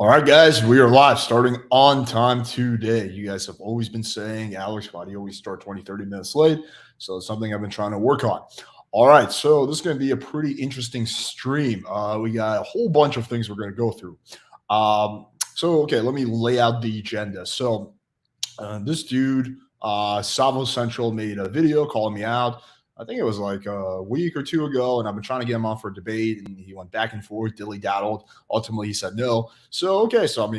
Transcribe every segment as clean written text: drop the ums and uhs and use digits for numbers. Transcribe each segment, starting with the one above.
All right, guys, we are live starting on time today. You guys have always been saying, Alex, why do you always start 20, 30 minutes late? So it's something I've been trying to work on. All right, so this is going to be a pretty interesting stream. We got a whole bunch of things we're going to go through. Okay, let me lay out the agenda. This dude, Savo Central, made a video calling me out. I think it was like a week or two ago, and I've been trying to get him on for a debate, and he went back and forth, dilly-daddled. Ultimately, he said no. I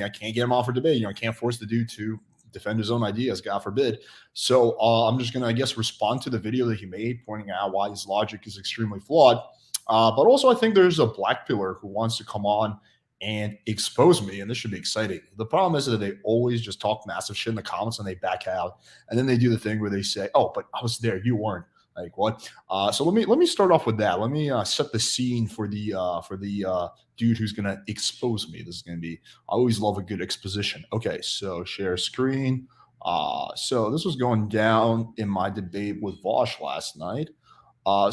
can't get him on for debate. I can't force the dude to defend his own ideas, God forbid. I'm just going to, I guess, respond to the video that he made, pointing out why his logic is extremely flawed. But also, I think there's a black pillar who wants to come on and expose me, and this should be exciting. The problem is that they always just talk massive shit in the comments and they back out, and then they do the thing where they say, "Oh, but I was there, you weren't." Like what? So let me start off with that. Let me set the scene for the dude who's gonna expose me. This is gonna be. I always love a good exposition. Okay, so share screen. So this was going down in my debate with Vosh last night.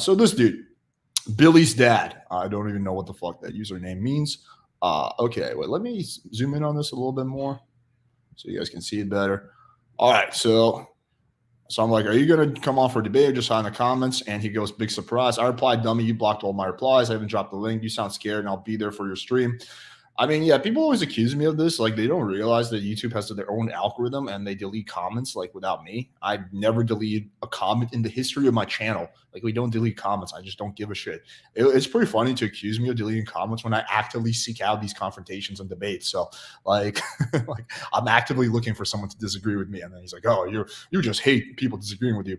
So this dude, Billy's dad. I don't even know what the fuck that username means. Okay, wait. Let me zoom in on this a little bit more so you guys can see it better. All right, so I'm like, are you going to come on for a debate or just hide in the comments? And he goes, big surprise. I replied, dummy, you blocked all my replies. I haven't dropped the link. You sound scared, and I'll be there for your stream. I mean, yeah, people always accuse me of this. Like, they don't realize that YouTube has their own algorithm and they delete comments, like, without me. I never delete a comment in the history of my channel. Like, we don't delete comments. I just don't give a shit. It's pretty funny to accuse me of deleting comments when I actively seek out these confrontations and debates. So, like, like I'm actively looking for someone to disagree with me. And then he's like, oh, you just hate people disagreeing with you.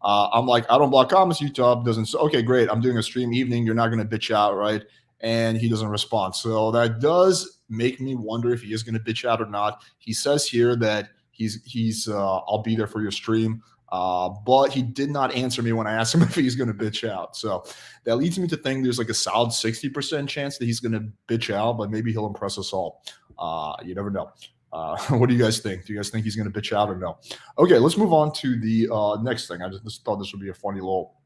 I'm like, I don't block comments. YouTube doesn't. Okay, great. I'm doing a stream evening. You're not going to bitch out, right? And he doesn't respond. So that does make me wonder if he is going to bitch out or not. He says here that he's I'll be there for your stream. But he did not answer me when I asked him if he's going to bitch out. So that leads me to think there's like a solid 60% chance that he's going to bitch out, but maybe he'll impress us all. You never know. What do you guys think? Do you guys think he's going to bitch out or no? Okay, let's move on to the next thing. I just thought this would be a funny little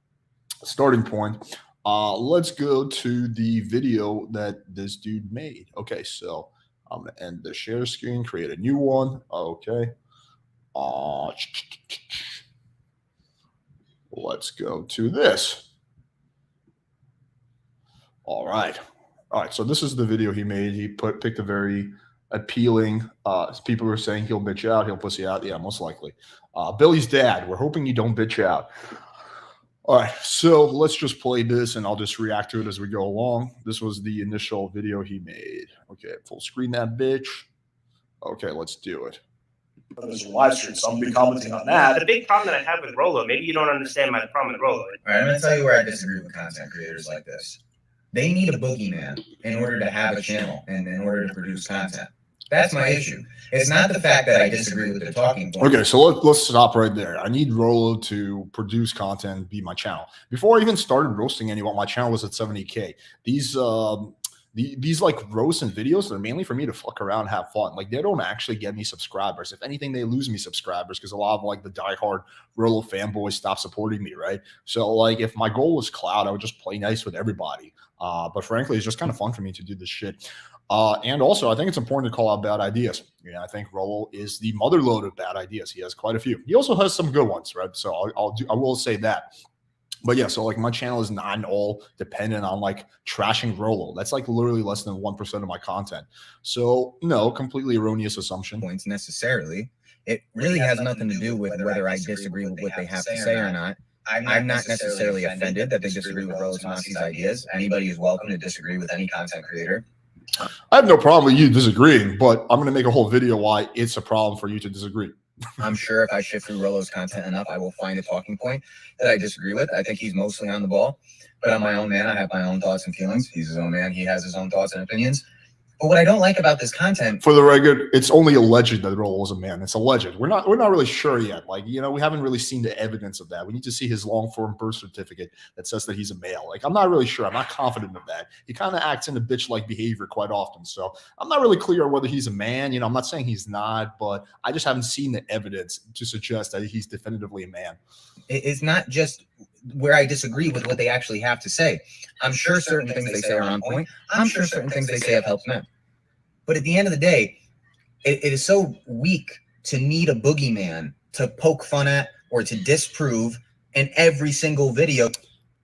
starting point. Let's go to the video that this dude made. Okay, so I'm going to end the share screen, create a new one. Okay. Let's go to this. All right. So this is the video he made. He picked a very appealing. People were saying he'll bitch out, he'll pussy out. Yeah, most likely. Billy's dad. We're hoping you don't bitch out. All right, so let's just play this and I'll just react to it as we go along. This was the initial video he made. Okay, full screen that bitch. Okay, let's do it. There's a live stream, so I'm going to be commenting on that. The big problem that I have with Rollo, maybe you don't understand my problem with Rollo. All right, I'm going to tell you where I disagree with content creators like this. They need a boogeyman in order to have a channel and in order to produce content. That's my issue. It's not the fact that I disagree with the talking point. Okay, so let's stop right there. I need Rollo to produce content, be my channel. Before I even started roasting anyone, my channel was at 70K. These like roasts and videos, they're mainly for me to fuck around and have fun. Like, they don't actually get me subscribers. If anything, they lose me subscribers because a lot of like the diehard Rollo fanboys stop supporting me, right? So like, if my goal was clout, I would just play nice with everybody. But frankly, it's just kind of fun for me to do this shit. And also, I think it's important to call out bad ideas. Yeah, I think Rollo is the motherlode of bad ideas. He has quite a few. He also has some good ones, right? So I will say that. But yeah, so like my channel is not all dependent on like trashing Rollo. That's like literally less than 1% of my content. So no, completely erroneous assumption. Points necessarily. It really has nothing to do with whether I disagree with what they have to say or not. I'm not necessarily offended that they disagree with Rollo Tomassi's ideas. Anybody is welcome to disagree with any content creator. I have no problem with you disagreeing, but I'm going to make a whole video why it's a problem for you to disagree. I'm sure if I shift through Rollo's content enough, I will find a talking point that I disagree with. I think he's mostly on the ball, but I'm my own man. I have my own thoughts and feelings. He's his own man. He has his own thoughts and opinions. But what I don't like about this content, for the record, it's only alleged that Rollo was a man. It's alleged. We're not really sure yet. Like, we haven't really seen the evidence of that. We need to see his long form birth certificate that says that he's a male. Like, I'm not really sure. I'm not confident of that. He kind of acts in a bitch-like behavior quite often. So I'm not really clear on whether he's a man. I'm not saying he's not, but I just haven't seen the evidence to suggest that he's definitively a man. It's not just where I disagree with what they actually have to say. I'm sure certain things they say are on point. I'm sure certain things they say have helped men. But at the end of the day, it is so weak to need a boogeyman to poke fun at or to disprove in every single video.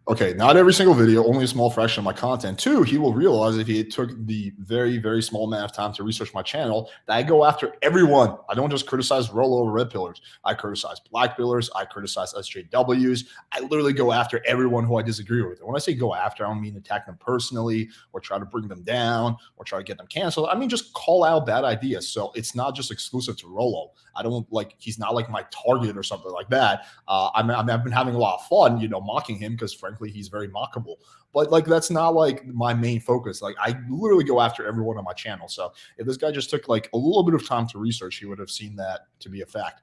Okay, not every single video, only a small fraction of my content. Two, he will realize if he took the very, very small amount of time to research my channel, that I go after everyone. I don't just criticize Rollo or red pillars. I criticize black pillars. I criticize SJWs. I literally go after everyone who I disagree with. And when I say go after, I don't mean attack them personally or try to bring them down or try to get them canceled. I mean, just call out bad ideas. So it's not just exclusive to Rollo. I don't like, he's not like my target or something like that. I've been having a lot of fun, mocking him because frankly, he's very mockable. But like, that's not like my main focus. Like, I literally go after everyone on my channel. So if this guy just took like a little bit of time to research, he would have seen that to be a fact.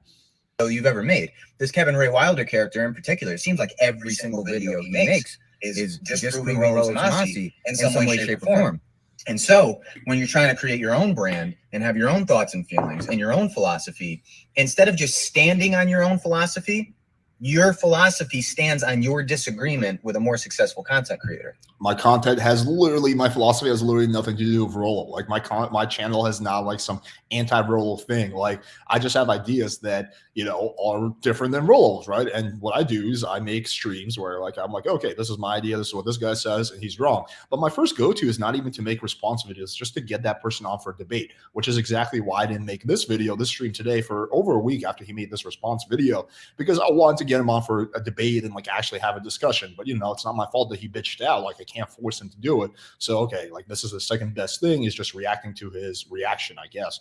You've ever made. This Kevin Ray Wilder character in particular, it seems like every single video he makes is disproving Rollo Tomassi in some way, shape, or form. And so when you're trying to create your own brand and have your own thoughts and feelings and your own philosophy, instead of just standing on your own philosophy, your philosophy stands on your disagreement with a more successful content creator. My philosophy has literally nothing to do with Rollo. Like my channel has not like some anti-Rollo thing. Like I just have ideas that, are different than Rollo's, right? And what I do is I make streams where like, I'm like, okay, this is my idea. This is what this guy says and he's wrong. But my first go-to is not even to make response videos, just to get that person on for a debate, which is exactly why I didn't make this stream today for over a week after he made this response video, because I wanted to get him on for a debate and like actually have a discussion. But it's not my fault that he bitched out. Like I can't force him to do it. So okay, like this is the second best thing, is just reacting to his reaction, I guess.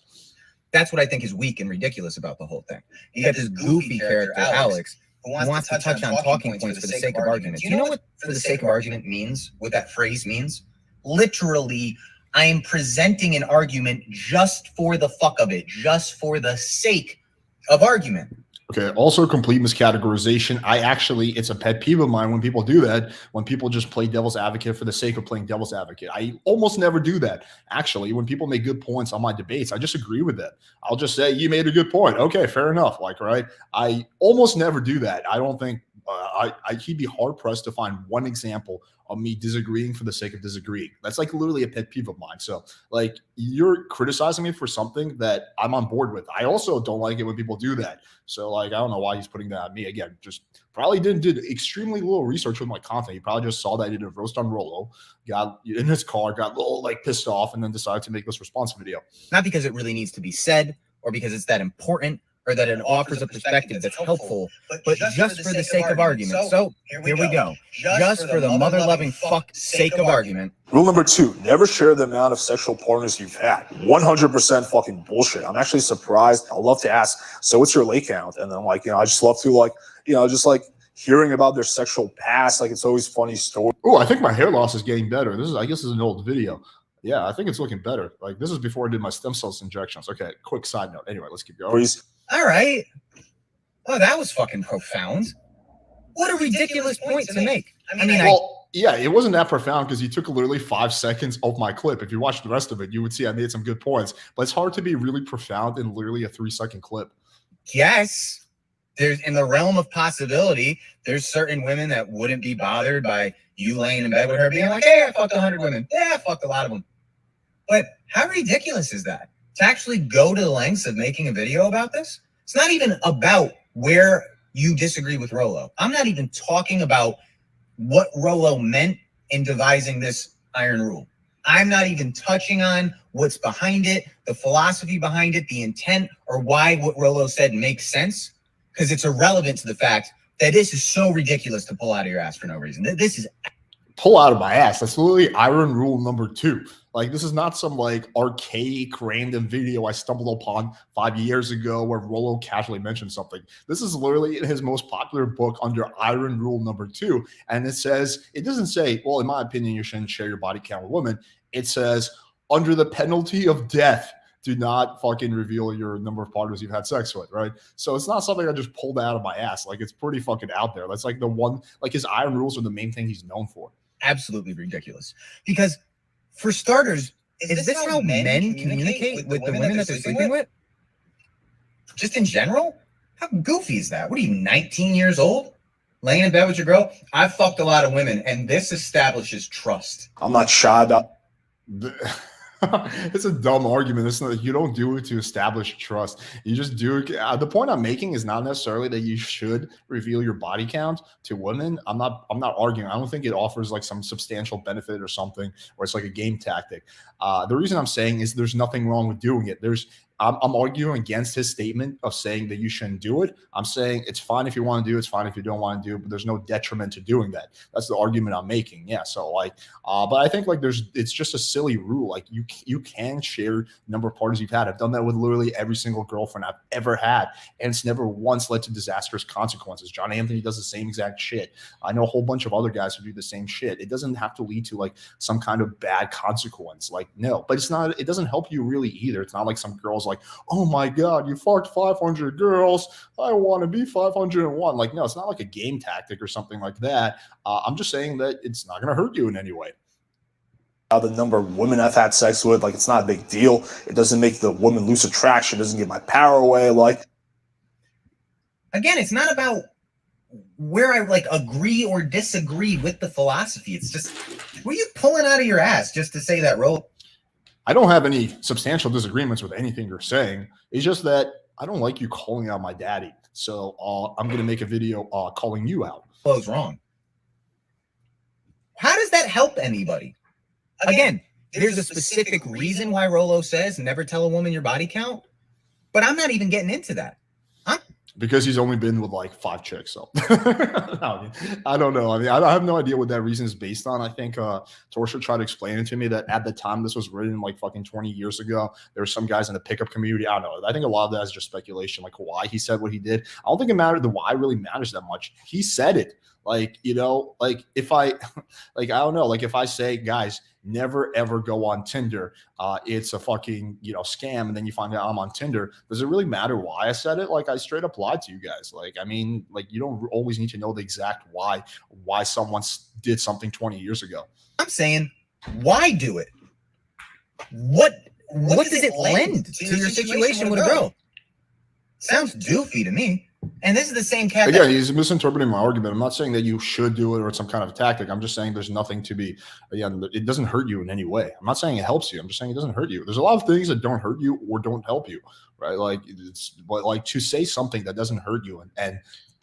That's what I think is weak and ridiculous about the whole thing. You got this goofy character, Alex, who wants to touch on talking points for the sake of argument. Do you know what for the sake of argument means? What that phrase means? Literally, I am presenting an argument just for the fuck of it, just for the sake of argument. Okay, also complete miscategorization. It's a pet peeve of mine when people do that, when people just play devil's advocate for the sake of playing devil's advocate. I almost never do that. Actually, when people make good points on my debates, I just agree with that. I'll just say, you made a good point. Okay, fair enough. Like, right? I almost never do that. I don't think he'd be hard pressed to find one example of me disagreeing for the sake of disagreeing. That's like literally a pet peeve of mine. So like, you're criticizing me for something that I'm on board with. I also don't like it when people do that. So like, I don't know why he's putting that on me. Again, just probably did extremely little research with my content. He probably just saw that I did a roast on Rollo, got in his car, got a little like pissed off, and then decided to make this response video. Not because it really needs to be said or because it's that important or that it offers a perspective that's helpful, but just for the sake of argument. So here we go. Just for the mother-loving fuck sake of argument. Rule number 2, never share the amount of sexual partners you've had. 100% fucking bullshit. I'm actually surprised. I love to ask, so what's your lay count? And then like, I just love to just like hearing about their sexual past. Like it's always funny stories. Oh, I think my hair loss is getting better. I guess this is an old video. Yeah, I think it's looking better. Like this is before I did my stem cells injections. Okay, quick side note. Anyway, let's keep going. All right. Oh, that was fucking profound. What a ridiculous point to make. Yeah, it wasn't that profound because he took literally 5 seconds of my clip. If you watch the rest of it, you would see I made some good points. But it's hard to be really profound in literally a 3-second clip. Yes. There's in the realm of possibility, there's certain women that wouldn't be bothered by you laying in bed with her being like, hey, I fucked 100 women. Yeah, I fucked a lot of them. But how ridiculous is that? To actually go to the lengths of making a video about this? It's not even about where you disagree with Rollo. I'm not even talking about what Rollo meant in devising this iron rule. I'm not even touching on what's behind it, the philosophy behind it, the intent, or why what Rollo said makes sense, because it's irrelevant to the fact that this is so ridiculous to pull out of your ass for no reason. This is pull out of my ass. That's literally iron rule number 2. Like, this is not some like archaic random video I stumbled upon 5 years ago where Rollo casually mentioned something. This is literally in his most popular book under iron rule number 2. And it doesn't say, well, in my opinion, you shouldn't share your body count with women. It says, under the penalty of death, do not fucking reveal your number of partners you've had sex with, right? So it's not something I just pulled out of my ass. Like, it's pretty fucking out there. That's like the one, like his iron rules are the main thing he's known for. Absolutely ridiculous. Because for starters, is this how men communicate with the women that they're sleeping with? Just in general? How goofy is that? What are you, 19 years old? Laying in bed with your girl? I've fucked a lot of women, and this establishes trust. I'm not shy about It's a dumb argument. It's not, you don't do it to establish trust. You just do it. The point I'm making is not necessarily that you should reveal your body count to women. I'm not arguing. I don't think it offers like some substantial benefit or something, or it's like a game tactic. The reason I'm saying is there's nothing wrong with doing it. I'm arguing against his statement of saying that you shouldn't do it. I'm saying it's fine if you want to do it. It's fine if you don't want to do it, but there's no detriment to doing that. That's the argument I'm making. Yeah. So like, but I think like it's just a silly rule. Like you can share number of partners you've had. I've done that with literally every single girlfriend I've ever had, and it's never once led to disastrous consequences. John Anthony does the same exact shit. I know a whole bunch of other guys who do the same shit. It doesn't have to lead to like some kind of bad consequence. Like no, but it doesn't help you really either. It's not like some girls like, oh my God, you fucked 500 girls. I want to be 501. Like, no, it's not like a game tactic or something like that. I'm just saying that it's not going to hurt you in any way. The number of women I've had sex with, like, it's not a big deal. It doesn't make the woman lose attraction. It doesn't give my power away. Like, again, it's not about where I like agree or disagree with the philosophy. It's just, were you pulling out of your ass just to say that, Rollo? I don't have any substantial disagreements with anything you're saying. It's just that I don't like you calling out my daddy. So I'm going to make a video calling you out. Rollo's wrong. How does that help anybody? Again, there's a specific reason why Rollo says never tell a woman your body count, but I'm not even getting into that. Because he's only been with like 5 chicks. So I don't know. I mean, I have no idea what that reason is based on. I think Torsha tried to explain it to me that at the time this was written like fucking 20 years ago, there were some guys in the pickup community. I don't know. I think a lot of that is just speculation, like why he said what he did. I don't think it mattered. The why really matters that much. He said it. Like, you know, like if I, like, I don't know, like if I say, guys, never ever go on Tinder, it's a fucking, you know, scam, and then you find out I'm on Tinder, does it really matter why I said it? Like, I straight up lied to you guys. Like, I mean, like, you don't always need to know the exact why someone did something 20 years ago. I'm saying, why do it? What does it lend to your situation with a girl? Sounds doofy to me. And this is the same cat. Again, he's misinterpreting my argument. I'm not saying that you should do it or it's some kind of tactic. I'm just saying there's nothing to be, again, it doesn't hurt you in any way. I'm not saying it helps you. I'm just saying it doesn't hurt you. There's a lot of things that don't hurt you or don't help you, right? Like but like to say something that doesn't hurt you and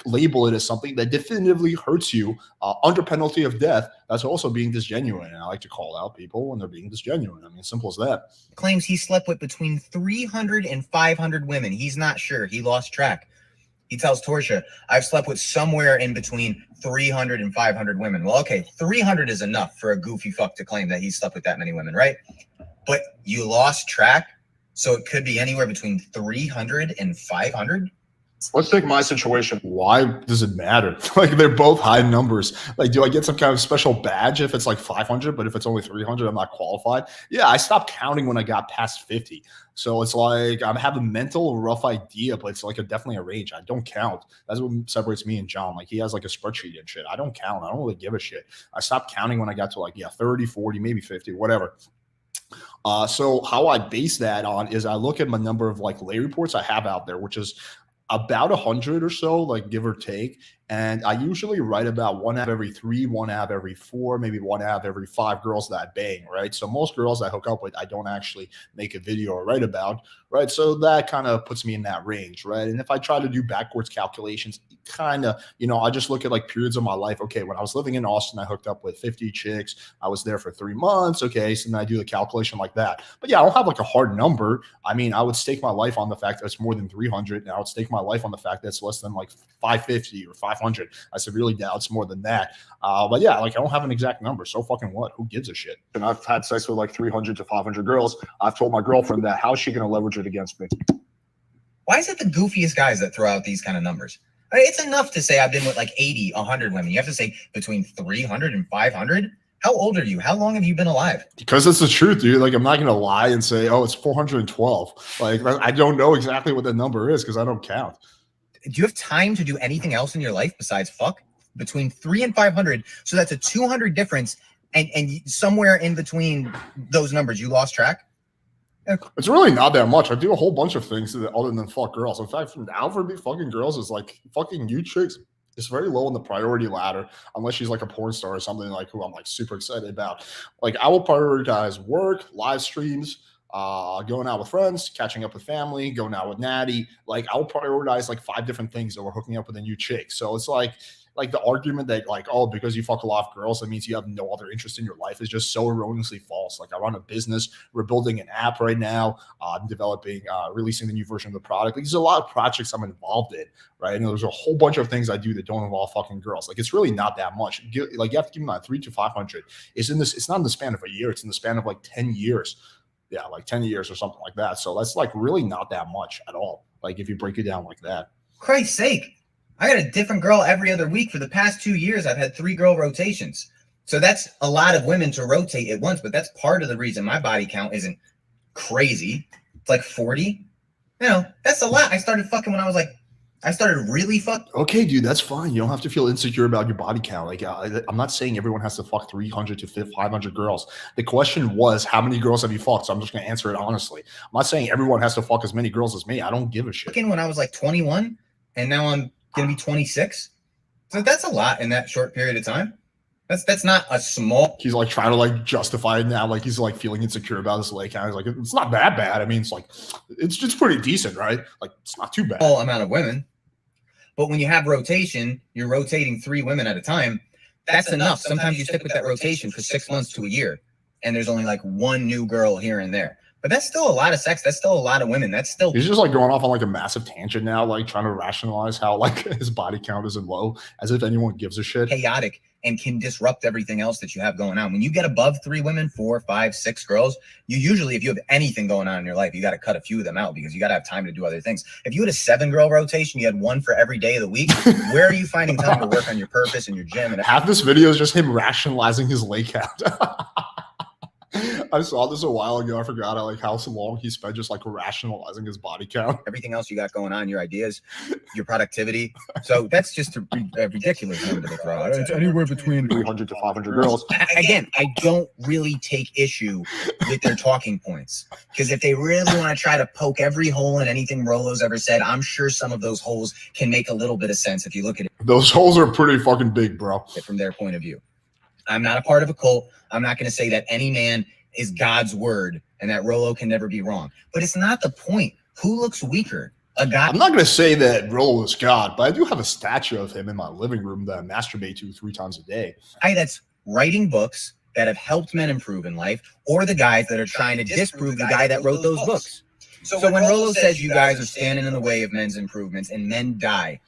label it as something that definitively hurts you under penalty of death, that's also being disgenuine. And I like to call out people when they're being disgenuine. I mean, simple as that. Claims he slept with between 300 and 500 women. He's not sure. He lost track. He tells Torsha, I've slept with somewhere in between 300 and 500 women. Well, okay, 300 is enough for a goofy fuck to claim that he slept with that many women, right? But you lost track, so it could be anywhere between 300 and 500. Let's take my situation. Why does it matter? Like, they're both high numbers. Like, do I get some kind of special badge if it's like 500, but if it's only 300, I'm not qualified? Yeah, I stopped counting when I got past 50. So it's like I have a mental rough idea, but it's like definitely a range. I don't count. That's what separates me and John. Like, he has like a spreadsheet and shit. I don't count. I don't really give a shit. I stopped counting when I got to like, 30, 40, maybe 50, whatever. So how I base that on is I look at my number of like lay reports I have out there, which is about 100 or so, like give or take. And I usually write about 1 out of every 3, 1 out of every 4, maybe 1 out of every 5 girls that I bang, right? So most girls I hook up with, I don't actually make a video or write about, right? So that kind of puts me in that range, right? And if I try to do backwards calculations, kind of, you know, I just look at like periods of my life. Okay, when I was living in Austin, I hooked up with 50 chicks. I was there for 3 months. Okay, so then I do the calculation like that. But yeah, I don't have like a hard number. I mean, I would stake my life on the fact that it's more than 300, and I would stake my life on the fact that it's less than like 550 or 500. I severely doubt it's more than that. But yeah, like I don't have an exact number. So fucking what? Who gives a shit? And I've had sex with like 300 to 500 girls. I've told my girlfriend that. How is she going to leverage it against me? Why is it the goofiest guys that throw out these kind of numbers? I mean, it's enough to say I've been with like 80, 100 women. You have to say between 300 and 500. How old are you? How long have you been alive? Because it's the truth, dude. Like, I'm not going to lie and say, oh, it's 412. Like, I don't know exactly what the number is because I don't count. Do you have time to do anything else in your life besides fuck? Between 300 and 500. So that's a 200 difference. And somewhere in between those numbers, you lost track? It's really not that much. I do a whole bunch of things other than fuck girls. In fact, from now for me, fucking girls is like fucking you chicks It's very low on the priority ladder, unless she's like a porn star or something like who I'm like super excited about. Like I will prioritize work, live streams, going out with friends, catching up with family, going out with Natty. Like I'll prioritize like 5 different things over hooking up with a new chick. So it's like the argument that like, oh, because you fuck a lot of girls, that means you have no other interest in your life is just so erroneously false. Like I run a business, we're building an app right now, I'm developing, releasing the new version of the product. Like, there's a lot of projects I'm involved in, right? And there's a whole bunch of things I do that don't involve fucking girls. Like it's really not that much. Like you have to keep in mind 300 to 500. It's not in the span of a year. It's in the span of like 10 years. Yeah, like 10 years or something like that. So that's like really not that much at all. Like if you break it down like that. Christ's sake. I got a different girl every other week. For the past 2 years, I've had 3 girl rotations. So that's a lot of women to rotate at once, but that's part of the reason my body count isn't crazy. It's like 40. You know, that's a lot. I started fucking when I was like, I started really fucking. Okay, dude, that's fine. You don't have to feel insecure about your body count. Like, I'm not saying everyone has to fuck 300 to 500 girls. The question was, how many girls have you fucked? So I'm just going to answer it honestly. I'm not saying everyone has to fuck as many girls as me. I don't give a shit. When I was like 21, and now I'm going to be 26. So that's a lot in that short period of time. That's not a small. He's like trying to like justify it now. Like he's like feeling insecure about his leg count. He's like, it's not that bad. I mean, it's like, it's just pretty decent, right? Like it's not too bad. Small amount of women. But when you have rotation, you're rotating 3 women at a time. That's enough. Sometimes you stick with that rotation for 6 months to a year, and there's only like 1 new girl here and there. But that's still a lot of sex. That's still a lot of women. That's still. He's just like going off on like a massive tangent now, like trying to rationalize how like his body count isn't low, as if anyone gives a shit. Chaotic and can disrupt everything else that you have going on. When you get above 3 women, 4, 5, 6 girls, you usually, if you have anything going on in your life, you got to cut a few of them out because you got to have time to do other things. If you had a 7-girl rotation, you had 1 for every day of the week. Where are you finding time to work on your purpose and your gym? And half this video is just him rationalizing his leg count. I saw this a while ago. I forgot like how long he spent just like rationalizing his body count. Everything else you got going on, your ideas, your productivity. So that's just a ridiculous number to throw out. It's anywhere between 300 to 500 girls. Again, I don't really take issue with their talking points, because if they really want to try to poke every hole in anything Rollo's ever said, I'm sure some of those holes can make a little bit of sense if you look at it. Those holes are pretty fucking big, bro. From their point of view. I'm not a part of a cult. I'm not going to say that any man is God's word and that Rollo can never be wrong. But it's not the point. Who looks weaker? A guy. I'm not going to say that Rollo is God, but I do have a statue of him in my living room that I masturbate to 3 times a day. Guy that's writing books that have helped men improve in life, or the guys that are trying to disprove the guy that wrote those books. So when Rollo says you guys are standing in the way of men's improvements and men die.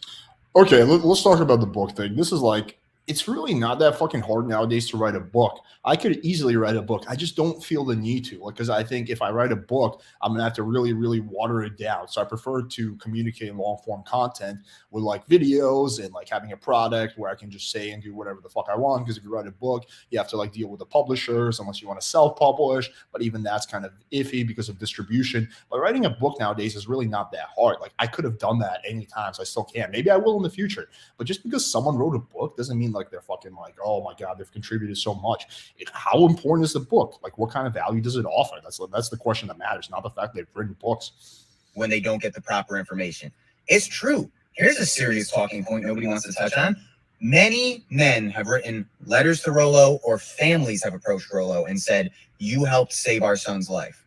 Okay, let's talk about the book thing. This is like, it's really not that fucking hard nowadays to write a book. I could easily write a book. I just don't feel the need to, like, because I think if I write a book, I'm gonna have to really, really water it down. So I prefer to communicate long form content with like videos and like having a product where I can just say and do whatever the fuck I want. Because if you write a book, you have to like deal with the publishers unless you want to self-publish. But even that's kind of iffy because of distribution. But writing a book nowadays is really not that hard. Like I could have done that anytime, so I still can. Maybe I will in the future. But just because someone wrote a book doesn't mean like they're fucking like, oh my God, they've contributed so much. How important is the book? Like what kind of value does it offer? That's the question that matters, not the fact they've written books. When they don't get the proper information. It's true. Here's a serious talking point nobody wants to touch on. Many men have written letters to Rollo, or families have approached Rollo and said, you helped save our son's life.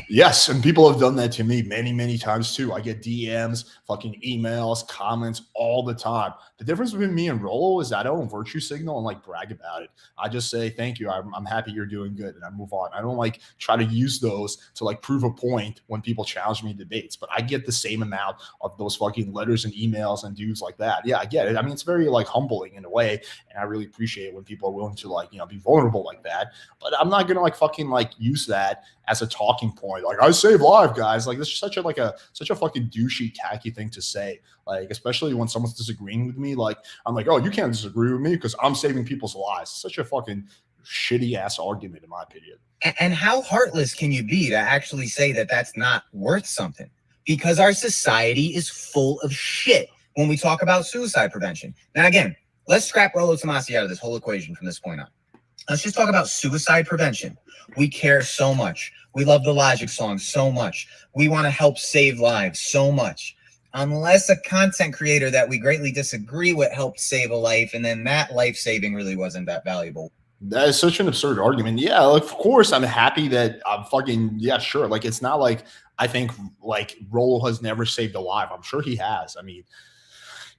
Yes, and people have done that to me many, many times too. I get DMs, fucking emails, comments all the time. The difference between me and Rollo is I don't virtue signal and like brag about it. I just say, thank you, I'm happy you're doing good, and I move on. I don't like try to use those to like prove a point when people challenge me in debates, but I get the same amount of those fucking letters and emails and dudes like that. Yeah, I get it. I mean, it's very like humbling in a way, and I really appreciate it when people are willing to like, be vulnerable like that, but I'm not gonna like fucking like use that as a talking point. Like, I save live, guys. Like, this is such a fucking douchey, tacky thing to say. Like, especially when someone's disagreeing with me. Like, I'm like, oh, you can't disagree with me because I'm saving people's lives. Such a fucking shitty ass argument, in my opinion. And how heartless can you be to actually say that that's not worth something? Because our society is full of shit when we talk about suicide prevention. Now, again, let's scrap Rollo Tomassi out of this whole equation from this point on. Let's just talk about suicide prevention. We care so much. We love the Logic song so much. We want to help save lives so much. unless a content creator that we greatly disagree with helped save a life, and then that life saving really wasn't that valuable. That is such an absurd argument. Yeah, like, of course, I'm happy that I'm fucking, yeah, sure. Like, it's not like I think like Rollo has never saved a life. I'm sure he has. I mean,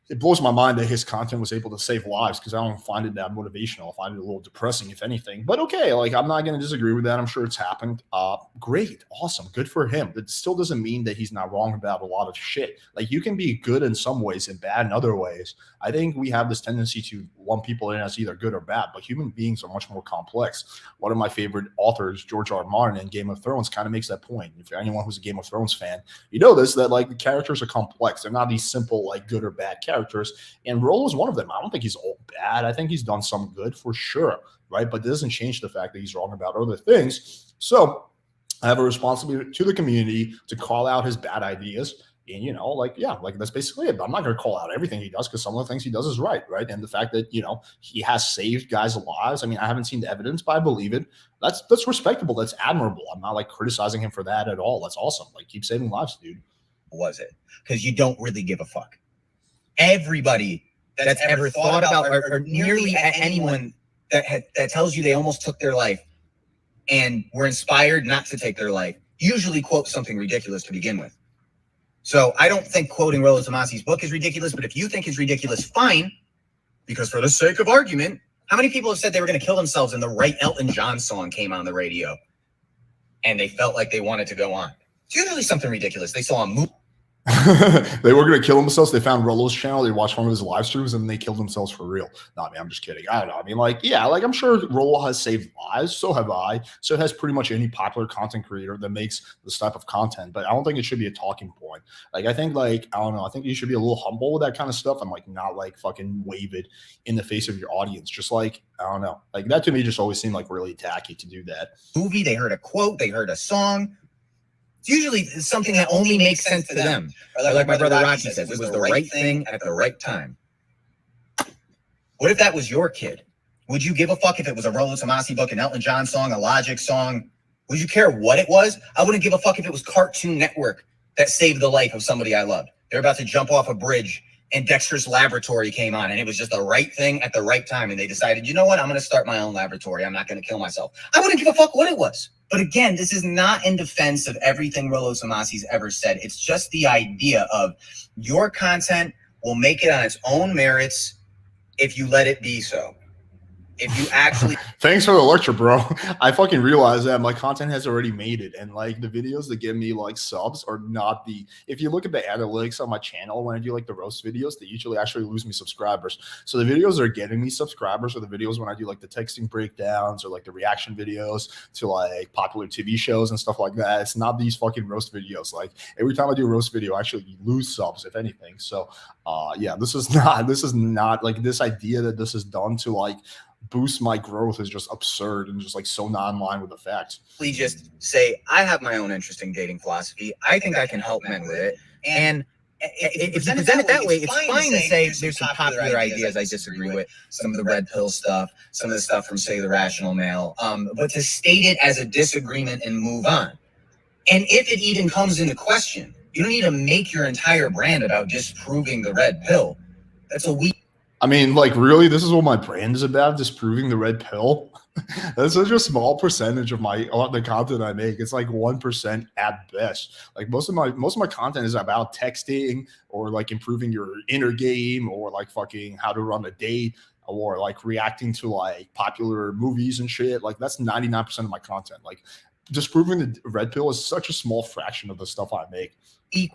it blows my mind that his content was able to save lives because I don't find it that motivational. I find it a little depressing, if anything. But okay, like, I'm not going to disagree with that. I'm sure it's happened. Great, awesome, good for him. It still doesn't mean that he's not wrong about a lot of shit. Like, you can be good in some ways and bad in other ways. I think we have this tendency to lump people in as either good or bad, but human beings are much more complex. One of my favorite authors, George R. R. Martin in Game of Thrones, kind of makes that point. If anyone who's a Game of Thrones fan, you know this, that like the characters are complex. They're not these simple like good or bad characters. And Rollo is one of them. I don't think he's all bad. I think he's done some good for sure, right? But it doesn't change the fact that he's wrong about other things. So I have a responsibility to the community to call out his bad ideas. And, you know, like, yeah, like that's basically it. But I'm not going to call out everything he does because some of the things he does is right, right? And the fact that, you know, he has saved guys' lives. I mean, I haven't seen the evidence, but I believe it. That's respectable. That's admirable. I'm not like criticizing him for that at all. That's awesome. Like, keep saving lives, dude. Was it? Because you don't really give a fuck. Everybody that's ever thought about or nearly anyone that tells you they almost took their life and were inspired not to take their life usually quote something ridiculous to begin with. So I don't think quoting Rollo Tomassi's book is ridiculous, but if you think it's ridiculous, fine. Because for the sake of argument, how many people have said they were going to kill themselves and the right Elton John song came on the radio and they felt like they wanted to go on? It's usually something ridiculous. They saw a movie. They were going to kill themselves. They found Rollo's channel. They watched one of his live streams and they killed themselves for real. No, I mean, I'm just kidding. I don't know. I mean, like, yeah, like I'm sure Rollo has saved lives. So have I. So has pretty much any popular content creator that makes this type of content. But I don't think it should be a talking point. Like, I think, like, I don't know. I think you should be a little humble with that kind of stuff and like not like fucking wave it in the face of your audience. Just like, I don't know. Like that to me just always seemed like really tacky to do that. Movie, they heard a quote, they heard a song. It's usually something that only makes sense to them. Or like my brother Rocky says, it was the right thing at the right time. What if that was your kid? Would you give a fuck if it was a Rollo Tomassi book, an Elton John song, a Logic song? Would you care what it was? I wouldn't give a fuck if it was Cartoon Network that saved the life of somebody I loved. They're about to jump off a bridge and Dexter's Laboratory came on and it was just the right thing at the right time. And they decided, you know what? I'm going to start my own laboratory. I'm not going to kill myself. I wouldn't give a fuck what it was. But again, this is not in defense of everything Rollo Tomassi's ever said. It's just the idea of your content will make it on its own merits if you let it be so. If you actually thanks for the lecture, bro. I fucking realized that my content has already made it, and like the videos that give me like subs are not the. If you look at the analytics on my channel when I do like the roast videos, they usually actually lose me subscribers. So the videos that are getting me subscribers are the videos when I do like the texting breakdowns or like the reaction videos to like popular TV shows and stuff like that. It's not these fucking roast videos. Like every time I do a roast video, I actually lose subs, if anything. So yeah, this is not like this idea that this is done to like boost my growth is just absurd and just like so not in line with the facts. Please just say, I have my own interesting dating philosophy. I think I can help men with it. And if you present it that way, it's fine to say there's some popular ideas I disagree with, some of the red pill stuff, some of the stuff from, say, The Rational Male, but to state it as a disagreement and move on. And if it even comes into question, you don't need to make your entire brand about disproving the red pill. That's a weak. I mean, like, really, this is what my brand is about, disproving the red pill? That's such a small percentage of the content I make. It's like 1% at best. Like most of my content is about texting or like improving your inner game or like fucking how to run a date or like reacting to like popular movies and shit. Like that's 99% of my content. Like disproving the red pill is such a small fraction of the stuff I make.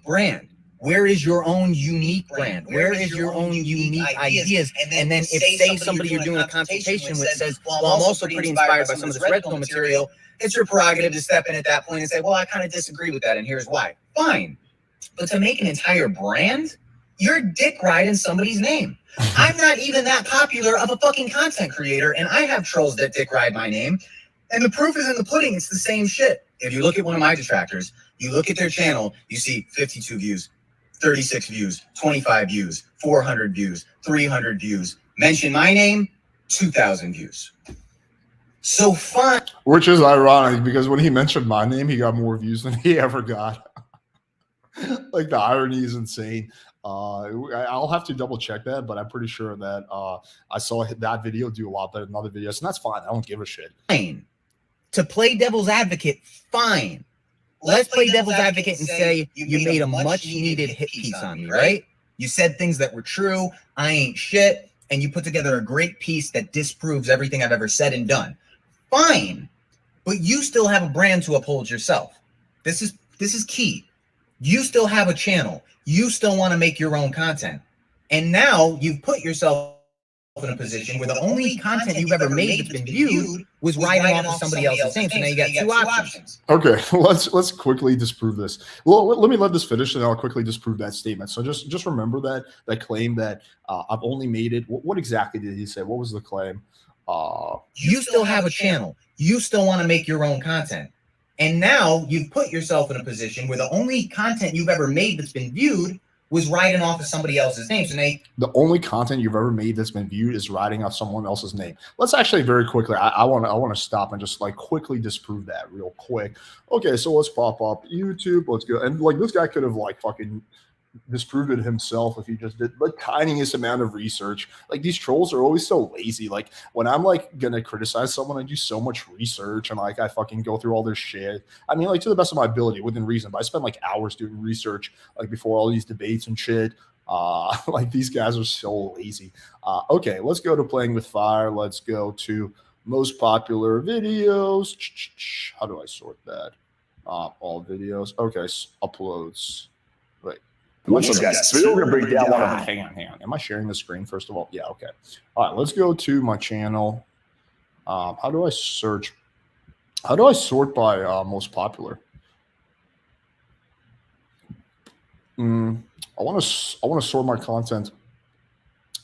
Brand. Where is your own unique brand? Where is your own unique ideas? And then if, say, somebody you're doing a consultation with says, well, I'm also pretty inspired by some of this red pill material, it's your prerogative to step in at that point and say, well, I kind of disagree with that, and here's why. Fine. But to make an entire brand, you're dick riding somebody's name. I'm not even that popular of a fucking content creator, and I have trolls that dick ride my name. And the proof is in the pudding. It's the same shit. If you look at one of my detractors, you look at their channel, you see 52 views. 36 views, 25 views, 400 views, 300 views. Mention my name, 2,000 views. So fun. Which is ironic because when he mentioned my name, he got more views than he ever got. Like the irony is insane. I'll have to double check that, but I'm pretty sure that I saw that video do a lot better than other videos, and that's fine. I don't give a shit. Fine. To play devil's advocate, fine. Let's play devil's advocate and say you made a much needed hit piece on me, right? You said things that were true. I ain't shit. And you put together a great piece that disproves everything I've ever said and done. Fine. But you still have a brand to uphold yourself. This is key. You still have a channel. You still want to make your own content. And now you've put yourself in a position where the only content you've ever made that's been viewed was riding off of somebody else's name. So now you got two options. Okay, let's quickly disprove this. Well, let me let this finish, and I'll quickly disprove that statement. So just remember that claim that I've only made it. What exactly did he say? What was the claim? You still have a channel. You still want to make your own content. And now you've put yourself in a position where the only content you've ever made that's been viewed was riding off of somebody else's name. So the only content you've ever made that's been viewed is riding off someone else's name. Let's actually very quickly. I want to stop and just like quickly disprove that real quick. Okay, so let's pop up YouTube. Let's go. And like this guy could have like fucking disproved it himself if he just did the tiniest amount of research. Like these trolls are always so lazy. Like when I'm like gonna criticize someone, I do so much research and like I fucking go through all this shit. I mean, like to the best of my ability within reason, but I spend like hours doing research like before all these debates and shit. Like these guys are so lazy. Okay, let's go to playing with fire. Let's go to most popular videos. How do I sort that? All videos. Okay, uploads. Wait. What's up, guys? We're going to break down one of them. Hang on. Am I sharing the screen first of all? Yeah, okay. All right, let's go to my channel. How do I search? How do I sort by most popular? I want to sort my content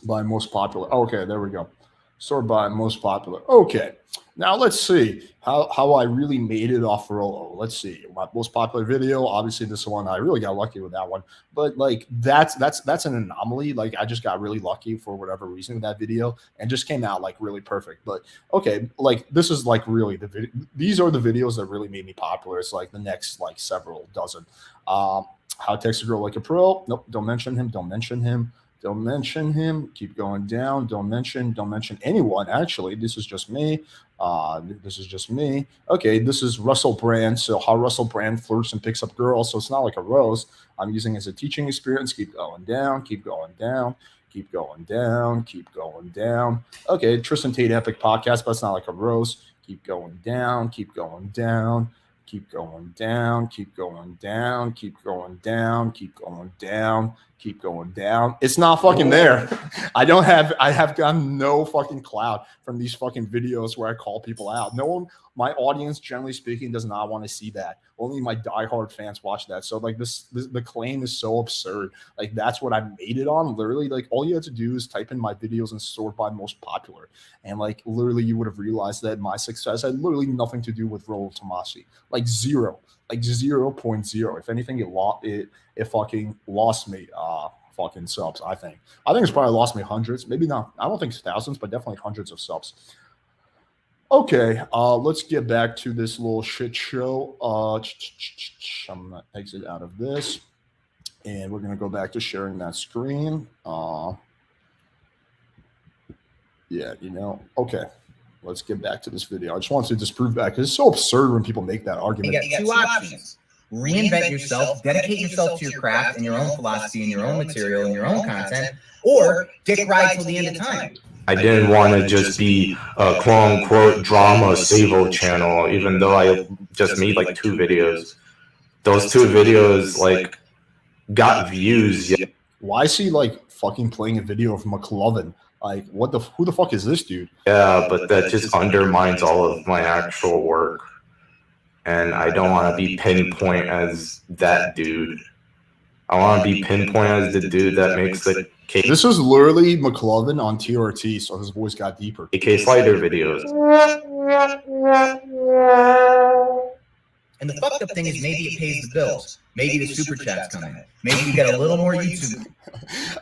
by most popular. Okay, there we go. Sort by most popular. Okay. Now let's see how I really made it off Rollo. Let's see. My most popular video, obviously this one. I really got lucky with that one. But like that's an anomaly. Like I just got really lucky for whatever reason with that video and just came out like really perfect. But okay, like this is like really these are the videos that really made me popular. It's like the next like several dozen. How to text a girl like a pro. Nope, don't mention him. Don't mention him. Don't mention him. Keep going down. Don't mention anyone. Actually, this is just me. This is just me. Okay, this is Russell Brand. So how Russell Brand flirts and picks up girls. So it's not like a rose. I'm using it as a teaching experience. Keep going down. Keep going down. Keep going down. Keep going down. Okay, Tristan Tate Epic Podcast, but it's not like a rose. Keep going down. Keep going down. Keep going down. Keep going down. Keep going down. Keep going down. Keep going down. It's not fucking there. I have gotten no fucking clout from these fucking videos where I call people out. No one, my audience, generally speaking, does not want to see that. Only my diehard fans watch that. So like the claim is so absurd. Like that's what I made it on. Literally, like all you had to do is type in my videos and sort by most popular. And like literally you would have realized that my success had literally nothing to do with Rollo Tomassi. Like zero. Like 0.0. If anything, it fucking lost me fucking subs. I think it's probably lost me hundreds, maybe not. I don't think thousands, but definitely hundreds of subs. Okay, let's get back to this little shit show. I'm gonna exit out of this, and we're gonna go back to sharing that screen. Yeah, okay. Let's get back to this video. I just wanted to disprove that because it's so absurd when people make that argument. You got two options. Reinvent yourself, dedicate yourself to your craft and your own philosophy and your own material and your own content, or dick ride till the end of time. I didn't want to just be a quote-unquote drama savo channel, even though I just made like 2 videos. Those 2 videos like got views. Why is he like fucking playing a video of McLovin? Like, who the fuck is this dude? Yeah, but that just undermines all of my actual work. And I don't want to be pinpoint as that dude. I want to be pinpoint as the dude that makes the case. This is literally McLovin on TRT, so his voice got deeper. AK Slider videos. And the fucked up thing is maybe it pays the bills. Maybe the super chats come in. Maybe you get a little more YouTube.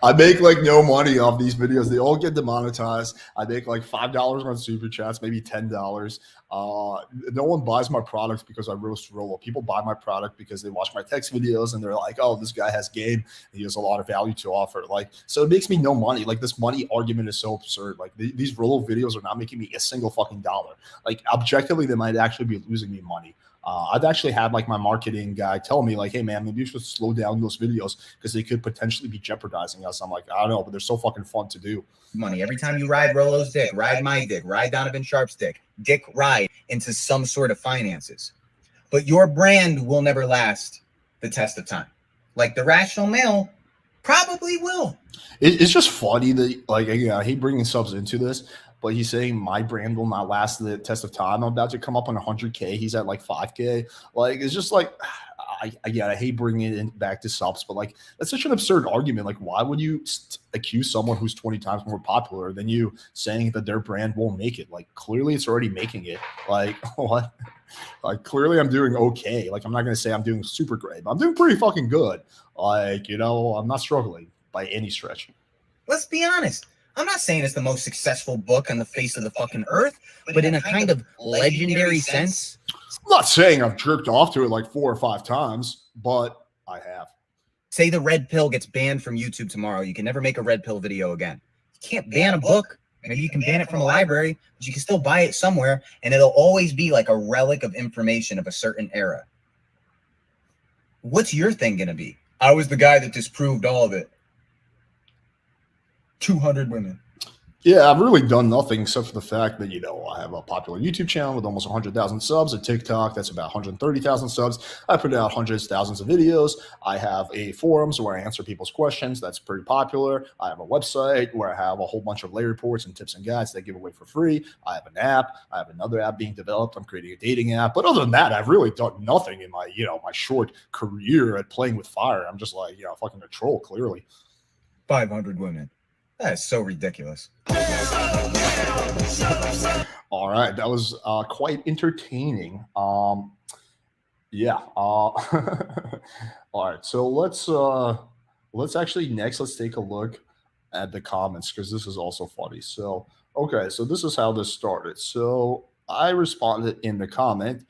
I make like no money off these videos. They all get demonetized. I make like $5 on super chats, maybe $10. No one buys my products because I roast Rollo. People buy my product because they watch my text videos and they're like, "Oh, this guy has game. He has a lot of value to offer." Like, so it makes me no money. Like, this money argument is so absurd. Like, these Rollo videos are not making me a single fucking dollar. Like, objectively, they might actually be losing me money. I've actually had like my marketing guy tell me like, "Hey man, maybe you should slow down those videos because they could potentially be jeopardizing us." I'm like, I don't know, but they're so fucking fun to do. Money. Every time you ride Rollo's dick, ride my dick, ride Donovan Sharp's dick, ride into some sort of finances. But your brand will never last the test of time. Like the rational male probably will. It's just funny that, like, again, I hate bringing subs into this, but he's saying my brand will not last the test of time. I'm about to come up on 100K. He's at like 5K. Like, it's just like, I hate bringing it back to subs, but like, that's such an absurd argument. Like, why would you accuse someone who's 20 times more popular than you saying that their brand won't make it? Like, clearly it's already making it. Like, what? Like, clearly I'm doing okay. Like, I'm not going to say I'm doing super great, but I'm doing pretty fucking good. Like, you know, I'm not struggling by any stretch. Let's be honest. I'm not saying it's the most successful book on the face of the fucking earth, but in a kind of legendary sense. I'm not saying I've jerked off to it like 4 or 5 times, but I have. Say the red pill gets banned from YouTube tomorrow. You can never make a red pill video again. You can't ban a book. Maybe you can ban it from a library, but you can still buy it somewhere, and it'll always be like a relic of information of a certain era. What's your thing going to be? I was the guy that disproved all of it. 200 women. Yeah, I've really done nothing except for the fact that, you know, I have a popular YouTube channel with almost 100,000 subs, a TikTok that's about 130,000 subs. I put out hundreds, thousands of videos. I have a forums where I answer people's questions. That's pretty popular. I have a website where I have a whole bunch of lay reports and tips and guides that I give away for free. I have an app. I have another app being developed. I'm creating a dating app. But other than that, I've really done nothing in my, you know, my short career at playing with fire. I'm just like, you know, fucking a troll, clearly. 500 women. That is so ridiculous. All right, that was quite entertaining. Yeah. All right, so let's actually next let's take a look at the comments because this is also funny. So okay, so this is how this started. So I responded in the comment.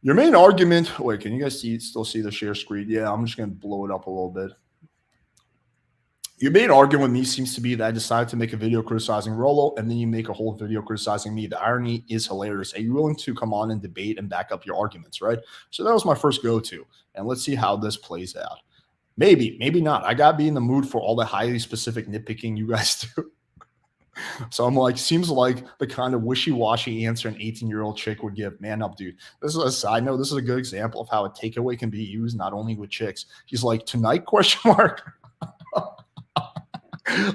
Your main argument. Wait, can you guys still see the share screen? Yeah, I'm just gonna blow it up a little bit. Your main argument with me seems to be that I decided to make a video criticizing Rollo, and then you make a whole video criticizing me. The irony is hilarious. Are you willing to come on and debate and back up your arguments, right? So that was my first go-to, and let's see how this plays out. Maybe, maybe not. I got to be in the mood for all the highly specific nitpicking you guys do. So I'm like, seems like the kind of wishy-washy answer an 18-year-old chick would give. Man up, dude. This is a side note. This is a good example of how a takeaway can be used not only with chicks. He's like, tonight, question mark?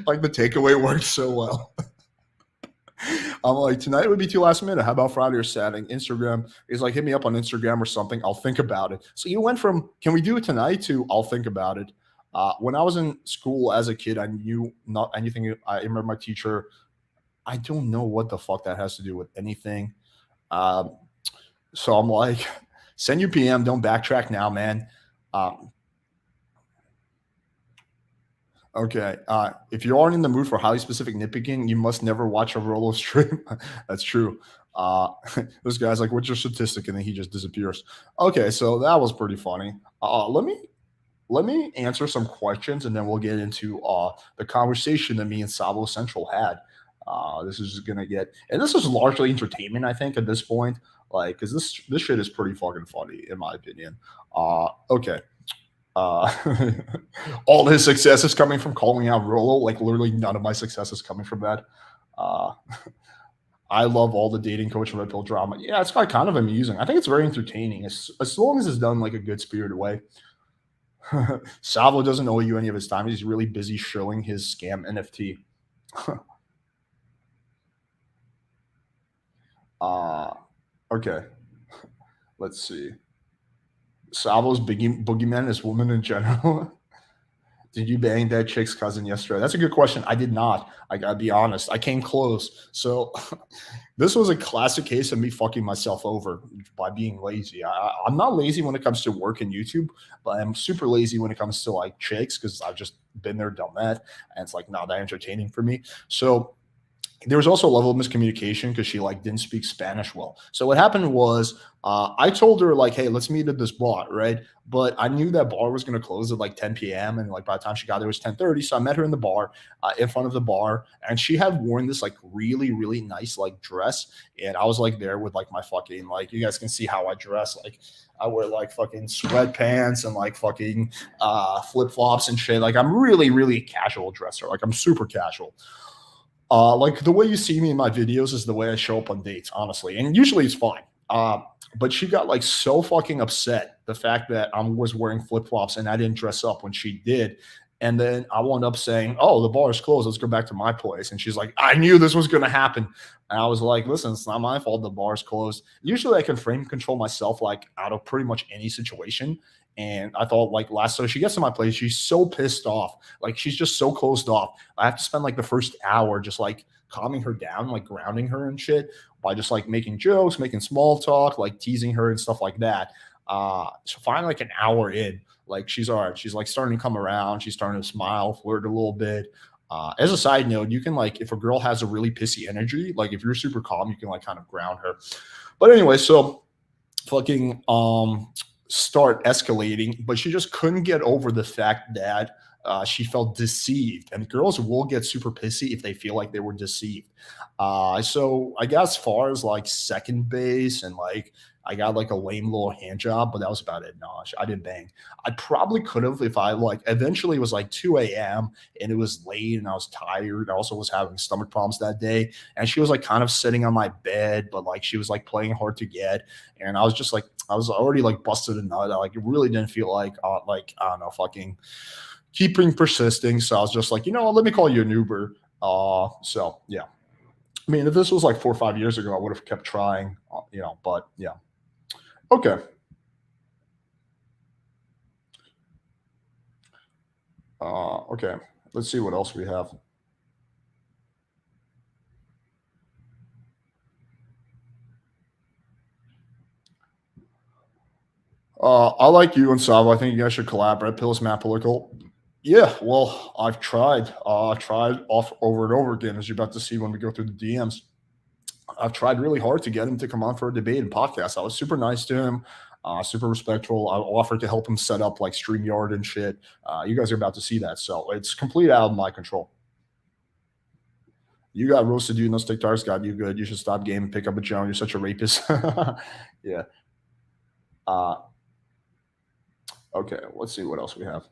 Like the takeaway worked so well. I'm like, tonight would be too last minute. How about Friday or Saturday? Instagram. He's like, hit me up on Instagram or something. I'll think about it. So you went from, can we do it tonight to I'll think about it. When I was in school as a kid, I knew not anything. I remember my teacher. I don't know what the fuck that has to do with anything. So I'm like, send your PM. Don't backtrack now, man. Okay. If you aren't in the mood for highly specific nitpicking, you must never watch a Rollo stream. That's true. This guy's like, what's your statistic? And then he just disappears. Okay, so that was pretty funny. Let me answer some questions, and then we'll get into the conversation that me and Sabo Central had. This is gonna get, and this is largely entertainment, I think, at this point. Like, because this shit is pretty fucking funny, in my opinion. Okay. All his success is coming from calling out Rollo. Like, literally none of my success is coming from that. I love all the dating coach red pill drama. Yeah, it's kind of amusing. I think it's very entertaining as long as it's done like a good spirited way. Salvo doesn't owe you any of his time. He's really busy showing his scam NFT. Okay. Let's see. Salvo's boogeyman is women in general. Did you bang that chick's cousin yesterday? That's a good question. I did not. I gotta be honest. I came close. So this was a classic case of me fucking myself over by being lazy. I'm not lazy when it comes to work and YouTube, but I'm super lazy when it comes to like chicks because I've just been there, done that, and it's like not that entertaining for me. So there was also a level of miscommunication because she like didn't speak Spanish well. So what happened was I told her like, hey, let's meet at this bar, right? But I knew that bar was going to close at like 10 p.m. And like by the time she got there, it was 10:30. So I met her in the bar, in front of the bar, and she had worn this like really, really nice like dress. And I was like there with like my fucking like, you guys can see how I dress. Like I wear like fucking sweatpants and like fucking flip flops and shit. Like I'm really, really casual dresser. Like I'm super casual. Like the way you see me in my videos is the way I show up on dates, honestly. And usually it's fine. But she got like so fucking upset the fact that I was wearing flip flops and I didn't dress up when she did. And then I wound up saying, oh, the bar is closed. Let's go back to my place. And she's like, I knew this was going to happen. And I was like, listen, it's not my fault. The bar is closed. Usually I can frame control myself like out of pretty much any situation. And I thought like so she gets to my place. She's so pissed off. Like she's just so closed off. I have to spend like the first hour just like calming her down, like grounding her and shit by just like making jokes, making small talk, like teasing her and stuff like that. So finally like an hour in, like she's all right. She's like starting to come around. She's starting to smile, flirt a little bit. As a side note, you can like, if a girl has a really pissy energy, like if you're super calm, you can like kind of ground her. But anyway, so fucking start escalating, but she just couldn't get over the fact that she felt deceived, and girls will get super pissy if they feel like they were deceived. So I got as far as like second base, and like I got like a lame little hand job, but that was about it. No, I didn't bang. I probably could have if I like eventually it was like 2 a.m. and it was late and I was tired. I also was having stomach problems that day. And she was like kind of sitting on my bed, but like she was like playing hard to get. And I was just like, I was already like busted a nut. I like really didn't feel like I don't know, fucking keeping persisting. So I was just like, you know what, let me call you an Uber. So yeah. I mean, if this was like 4 or 5 years ago, I would have kept trying, but yeah. Okay. Okay. Let's see what else we have. I like you and Savo. I think you guys should collaborate. Pills, Matt Political. Yeah, well, I've tried. Tried over and over again, as you're about to see when we go through the DMs. I've tried really hard to get him to come on for a debate and podcast. I was super nice to him, super respectful. I offered to help him set up like StreamYard and shit. You guys are about to see that. So it's complete out of my control. You got roasted, you. No stick tires got you good. You should stop game and pick up a Joan. You're such a rapist. Yeah. Okay, let's see what else we have.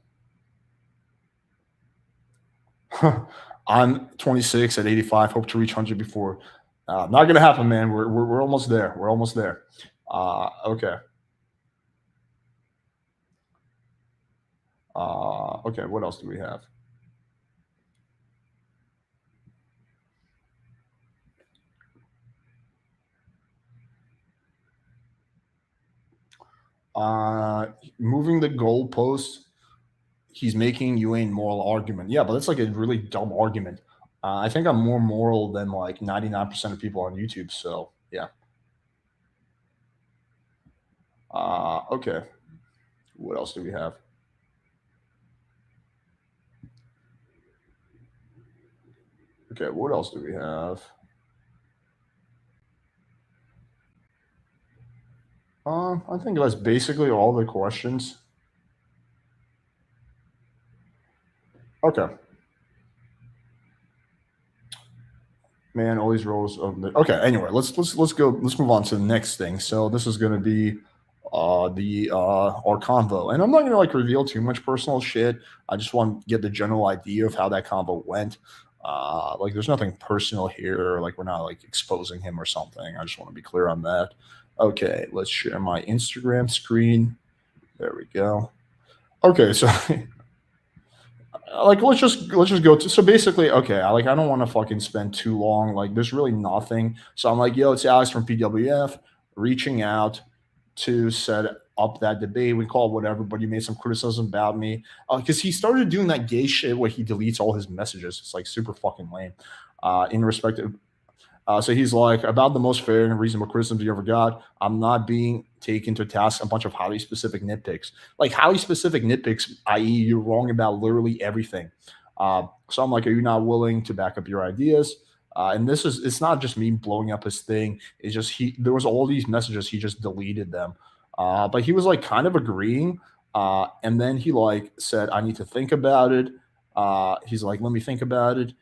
I'm 26 at 85. Hope to reach 100 before. Not gonna happen, man. We're almost there. We're almost there. Okay. Okay. What else do we have? Moving the goalpost. He's making you ain't moral argument. Yeah, but that's like a really dumb argument. I think I'm more moral than like 99% of people on YouTube. So yeah. Okay. What else do we have? Okay, what else do we have? I think that's basically all the questions. Okay. Man, always rolls over the. Okay, anyway, let's go. Let's move on to the next thing. So this is going to be our convo, and I'm not going to like reveal too much personal shit. I just want to get the general idea of how that convo went. Like, there's nothing personal here. Like, we're not like exposing him or something. I just want to be clear on that. Okay, let's share my Instagram screen. There we go. Okay, so like let's just go to so basically, okay, I don't want to fucking spend too long. Like, there's really nothing. So I'm like, yo, it's Alex from PWF reaching out to set up that debate. We call it whatever, but he made some criticism about me because he started doing that gay shit where he deletes all his messages. It's like super fucking lame. In respect to so he's like, about the most fair and reasonable criticisms you ever got, I'm not being taken to task a bunch of highly specific nitpicks. Like highly specific nitpicks, i.e., you're wrong about literally everything. So I'm like, are you not willing to back up your ideas? And it's not just me blowing up his thing. It's just there was all these messages, he just deleted them. But he was like kind of agreeing. And then he like said, I need to think about it. He's like, let me think about it.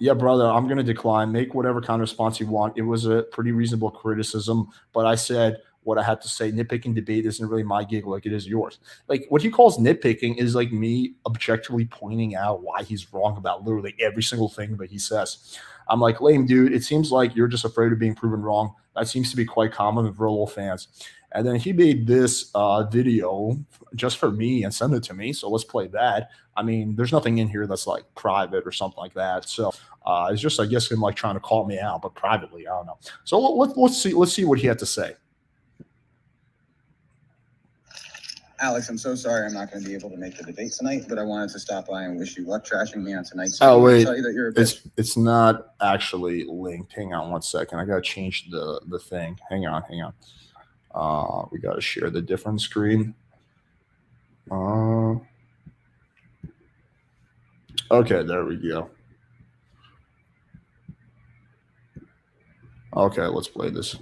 Yeah, brother, I'm going to decline. Make whatever kind of response you want. It was a pretty reasonable criticism, but I said what I had to say. Nitpicking debate isn't really my gig like it is yours. Like what he calls nitpicking is like me objectively pointing out why he's wrong about literally every single thing that he says. I'm like, lame, dude. It seems like you're just afraid of being proven wrong. That seems to be quite common with Rollo fans. And then he made this video just for me and sent it to me. So let's play that. I mean, there's nothing in here that's like private or something like that. So it's just, I guess, him like trying to call me out, but privately, I don't know. So let's see what he had to say. Alex, I'm so sorry I'm not going to be able to make the debate tonight, but I wanted to stop by and wish you luck trashing me on tonight's Oh, stream. wait. Tell you that you're a bitch. It's not actually linked. Hang on one second. I got to change the thing. Hang on. We got to share the different screen. Okay, there we go. Okay, let's play this.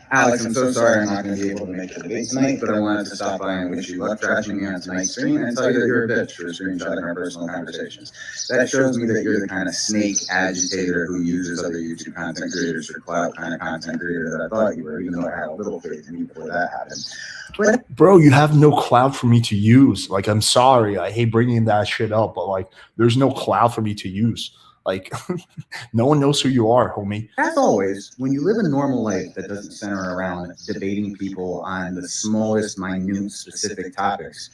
Alex, I'm so sorry I'm not going to be able to make the debate tonight, but I wanted to stop by and wish you luck trashing me on tonight's stream and tell you that you're a bitch for screenshotting our personal conversations. That shows me that you're the kind of snake agitator who uses other YouTube content creators for clout kind of content creator that I thought you were, even though I had a little faith in you before that happened. But bro, you have no clout for me to use. Like, I'm sorry. I hate bringing that shit up, but like, there's no clout for me to use. Like, no one knows who you are, homie. As always, when you live a normal life that doesn't center around debating people on the smallest, minute, specific topics,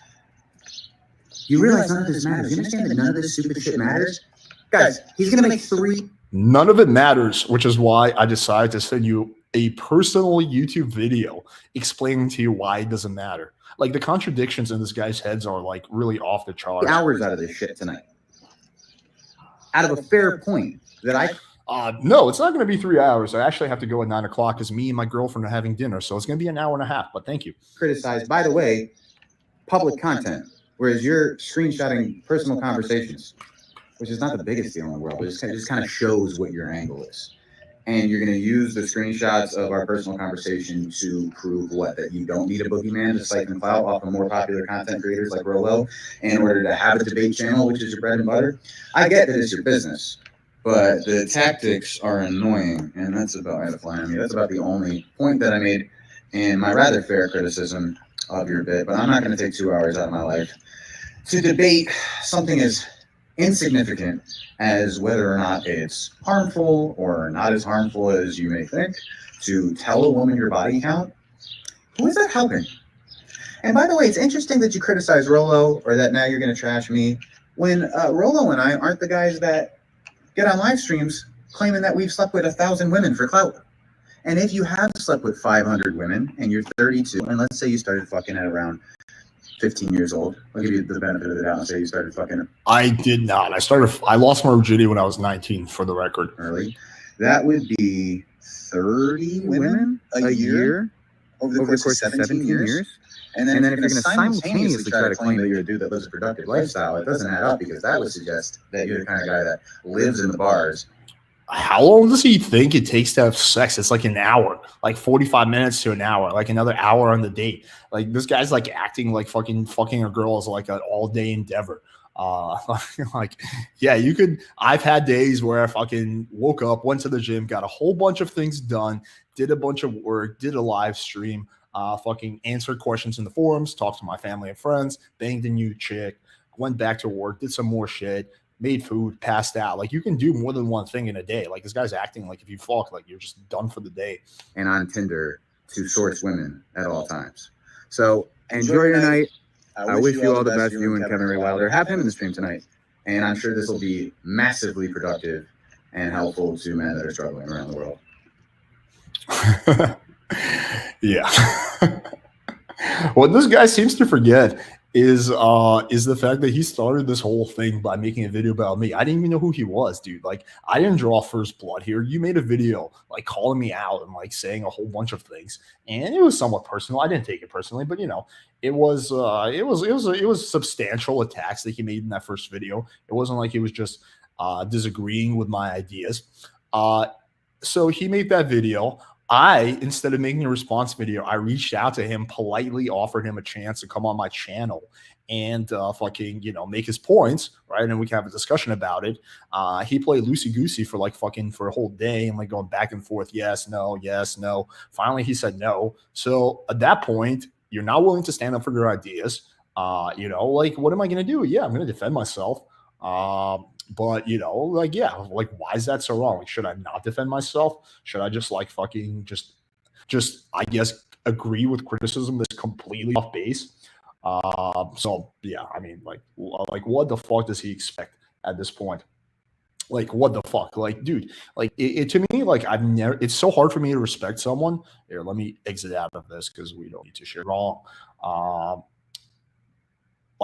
you realize none of this matters. You understand that none of this stupid shit matters? Guys, he's going to make 3. None of it matters, which is why I decided to send you a personal YouTube video explaining to you why it doesn't matter. Like, the contradictions in this guy's heads are like really off the charts. Hours out of this shit tonight. Out of a fair point that no, it's not going to be 3 hours. I actually have to go at 9 o'clock because me and my girlfriend are having dinner. So it's going to be an hour and a half, but thank you. criticize, by the way, public content, whereas you're screenshotting personal conversations, which is not the biggest deal in the world, but it just kind of shows what your angle is. And you're going to use the screenshots of our personal conversation to prove what? That you don't need a boogeyman to siphon clout off of more popular content creators like Rollo in order to have a debate channel, which is your bread and butter. I get that it's your business, but the tactics are annoying, and that's about edifying me. That's about the only point that I made in my rather fair criticism of your bit, but I'm not going to take 2 hours out of my life to debate something as insignificant as whether or not it's harmful or not as harmful as you may think to tell a woman your body count. Who is that helping? And by the way, it's interesting that you criticize Rollo, or that now you're going to trash me, when Rollo and I aren't the guys that get on live streams claiming that we've slept with 1,000 women for clout. And if you have slept with 500 women and you're 32, and let's say you started fucking at around 15 years old. I'll give you the benefit of the doubt and say you started fucking I did not. I lost my virginity when I was 19, for the record. early. That would be 30 women a year over the course of 17 years. And then if you're going to simultaneously try to claim that you're a dude that lives a productive lifestyle, it doesn't add up, because that would suggest that you're the kind of guy that lives in the bars. How long does he think it takes to have sex? It's like an hour, like 45 minutes to an hour, like another hour on the date. Like, this guy's like acting like fucking a girl is like an all day endeavor. Like, yeah, you could. I've had days where I fucking woke up, went to the gym, got a whole bunch of things done, did a bunch of work, did a live stream, fucking answered questions in the forums, talked to my family and friends, banged a new chick, went back to work, did some more shit, made food, passed out. Like, you can do more than one thing in a day. Like, this guy's acting like if you fuck, like you're just done for the day. And on Tinder to source women at all times. So enjoy your night. I wish you all the best, you and Kevin Ray Wilder. Have him in the stream tonight. And I'm sure this will be massively productive and helpful to men that are struggling around the world. Yeah. What this guy seems to forget is the fact that he started this whole thing by making a video about me. I didn't even know who he was, dude. Like, I didn't draw first blood here. You made a video like calling me out and like saying a whole bunch of things, and it was somewhat personal. I didn't take it personally, but it was substantial attacks that he made in that first video. It wasn't like he was just disagreeing with my ideas. Uh, so he made that video. Instead of making a response video, I reached out to him, politely offered him a chance to come on my channel and make his points, right? And we can have a discussion about it. He played loosey goosey for for a whole day and like going back and forth, yes, no, yes, no. Finally, he said no. So at that point, you're not willing to stand up for your ideas. What am I going to do? Yeah, I'm going to defend myself. But why is that so wrong? Like, should I not defend myself? Should I just I guess agree with criticism that's completely off base? So yeah, I mean, what the fuck does he expect at this point? Like, what the fuck? Like, dude, like to me, like it's so hard for me to respect someone. Here, let me exit out of this because we don't need to share wrong. I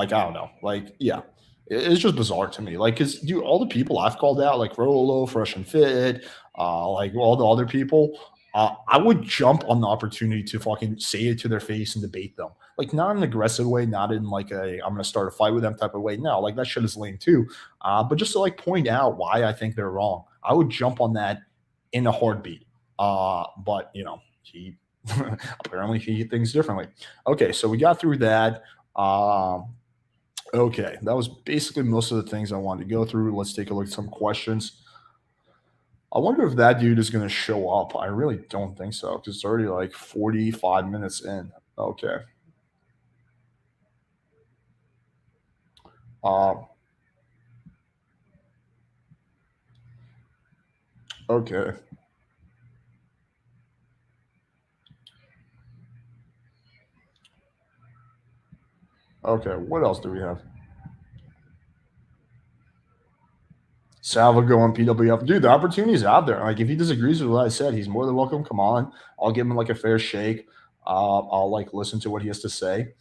don't know. Like, yeah, it's just bizarre to me. Like, because dude, all the people I've called out, like Rollo, Fresh and Fit, like all the other people, I would jump on the opportunity to fucking say it to their face and debate them. Like, not in an aggressive way, not in like I'm gonna start a fight with them type of way. No, like that shit is lame too. But just to like point out why I think they're wrong, I would jump on that in a heartbeat. But he apparently he thinks differently. Okay, so we got through that. Okay, that was basically most of the things I wanted to go through. Let's take a look at some questions. I wonder if that dude is going to show up. I really don't think so because it's already like 45 minutes in. Okay. Okay. Okay, what else do we have? Salvo on PWF. Dude, the opportunity is out there. Like, if he disagrees with what I said, he's more than welcome. Come on. I'll give him like a fair shake. I'll like listen to what he has to say.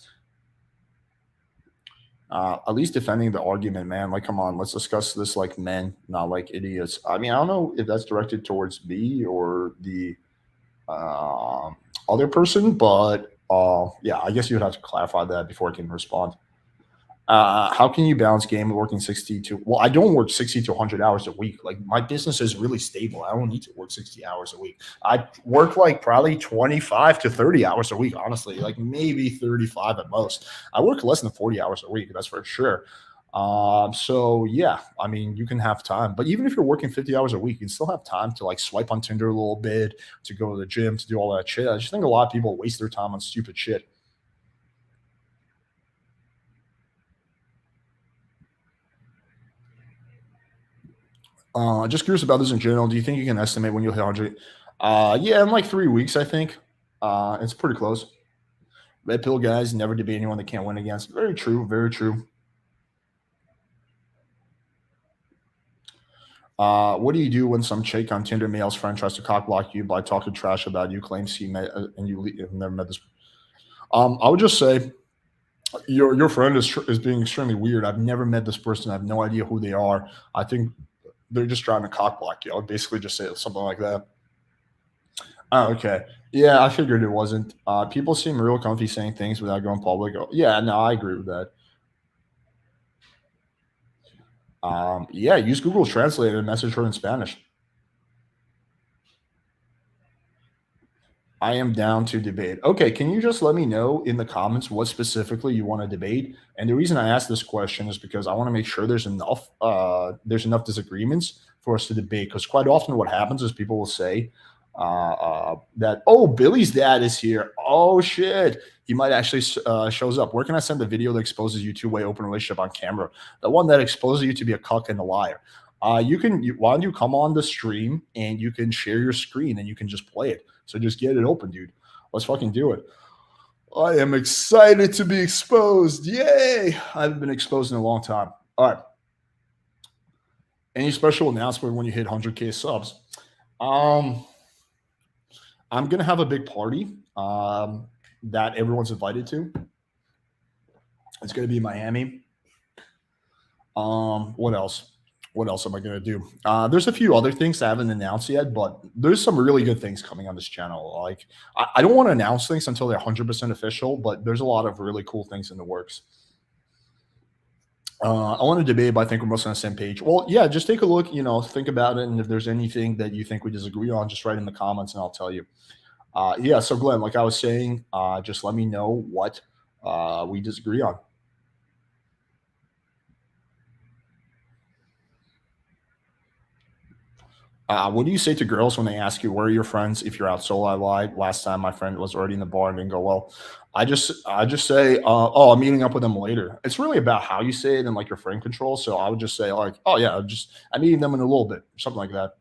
At least defending the argument, man. Like, come on, let's discuss this like men, not like idiots. I mean, I don't know if that's directed towards me or the other person, but yeah, I guess you would have to clarify that before I can respond. How can you balance game working 60 to? Well, I don't work 60 to 100 hours a week. Like, my business is really stable. I don't need to work 60 hours a week. I work like probably 25 to 30 hours a week, honestly, like maybe 35 at most. I work less than 40 hours a week. That's for sure. So yeah, I mean, you can have time, but even if you're working 50 hours a week, you can still have time to like swipe on Tinder a little bit, to go to the gym, to do all that shit. I just think a lot of people waste their time on stupid shit. Just curious about this in general. Do you think you can estimate when you'll hit 100? Yeah, in like 3 weeks, I think. It's pretty close. Red pill guys never debate anyone they can't win against. Very true. Very true. What do you do when some chick on Tinder male's friend tries to cockblock you by talking trash about you, claims he met and you've never met this? I would just say your friend is being extremely weird. I've never met this person. I have no idea who they are. I think they're just trying to cockblock you. I would basically just say something like that. Oh, okay. Yeah, I figured it wasn't. People seem real comfy saying things without going public. Oh, yeah, no, I agree with that. Yeah, use Google Translate and message her in Spanish. I am down to debate. Okay, can you just let me know in the comments what specifically you want to debate? And the reason I ask this question is because I want to make sure there's enough disagreements for us to debate. Because quite often, what happens is people will say that, oh, Billy's dad is here. Oh shit, he might actually shows up. Where can I send the video that exposes you two-way open relationship on camera? The one that exposes you to be a cuck and a liar. Why don't you come on the stream and you can share your screen and you can just play it. So just get it open, dude. Let's fucking do it. I am excited to be exposed. Yay! I haven't been exposed in a long time. All right. Any special announcement when you hit 100K subs? I'm gonna have a big party that everyone's invited to. It's gonna be in Miami. What else? What else am I gonna do? There's a few other things I haven't announced yet, but there's some really good things coming on this channel. Like I don't want to announce things until they're 100% official, but there's a lot of really cool things in the works. I want to debate, but I think we're mostly on the same page. Well, yeah, just take a look, think about it. And if there's anything that you think we disagree on, just write in the comments and I'll tell you. Yeah, so Glenn, like I was saying, just let me know what we disagree on. What do you say to girls when they ask you, where are your friends? If you're out solo, I lied. Last time my friend was already in the bar and didn't go well. I just say, oh, I'm meeting up with them later. It's really about how you say it and like your frame control. So I would just say like, oh yeah, I'm meeting them in a little bit, something like that.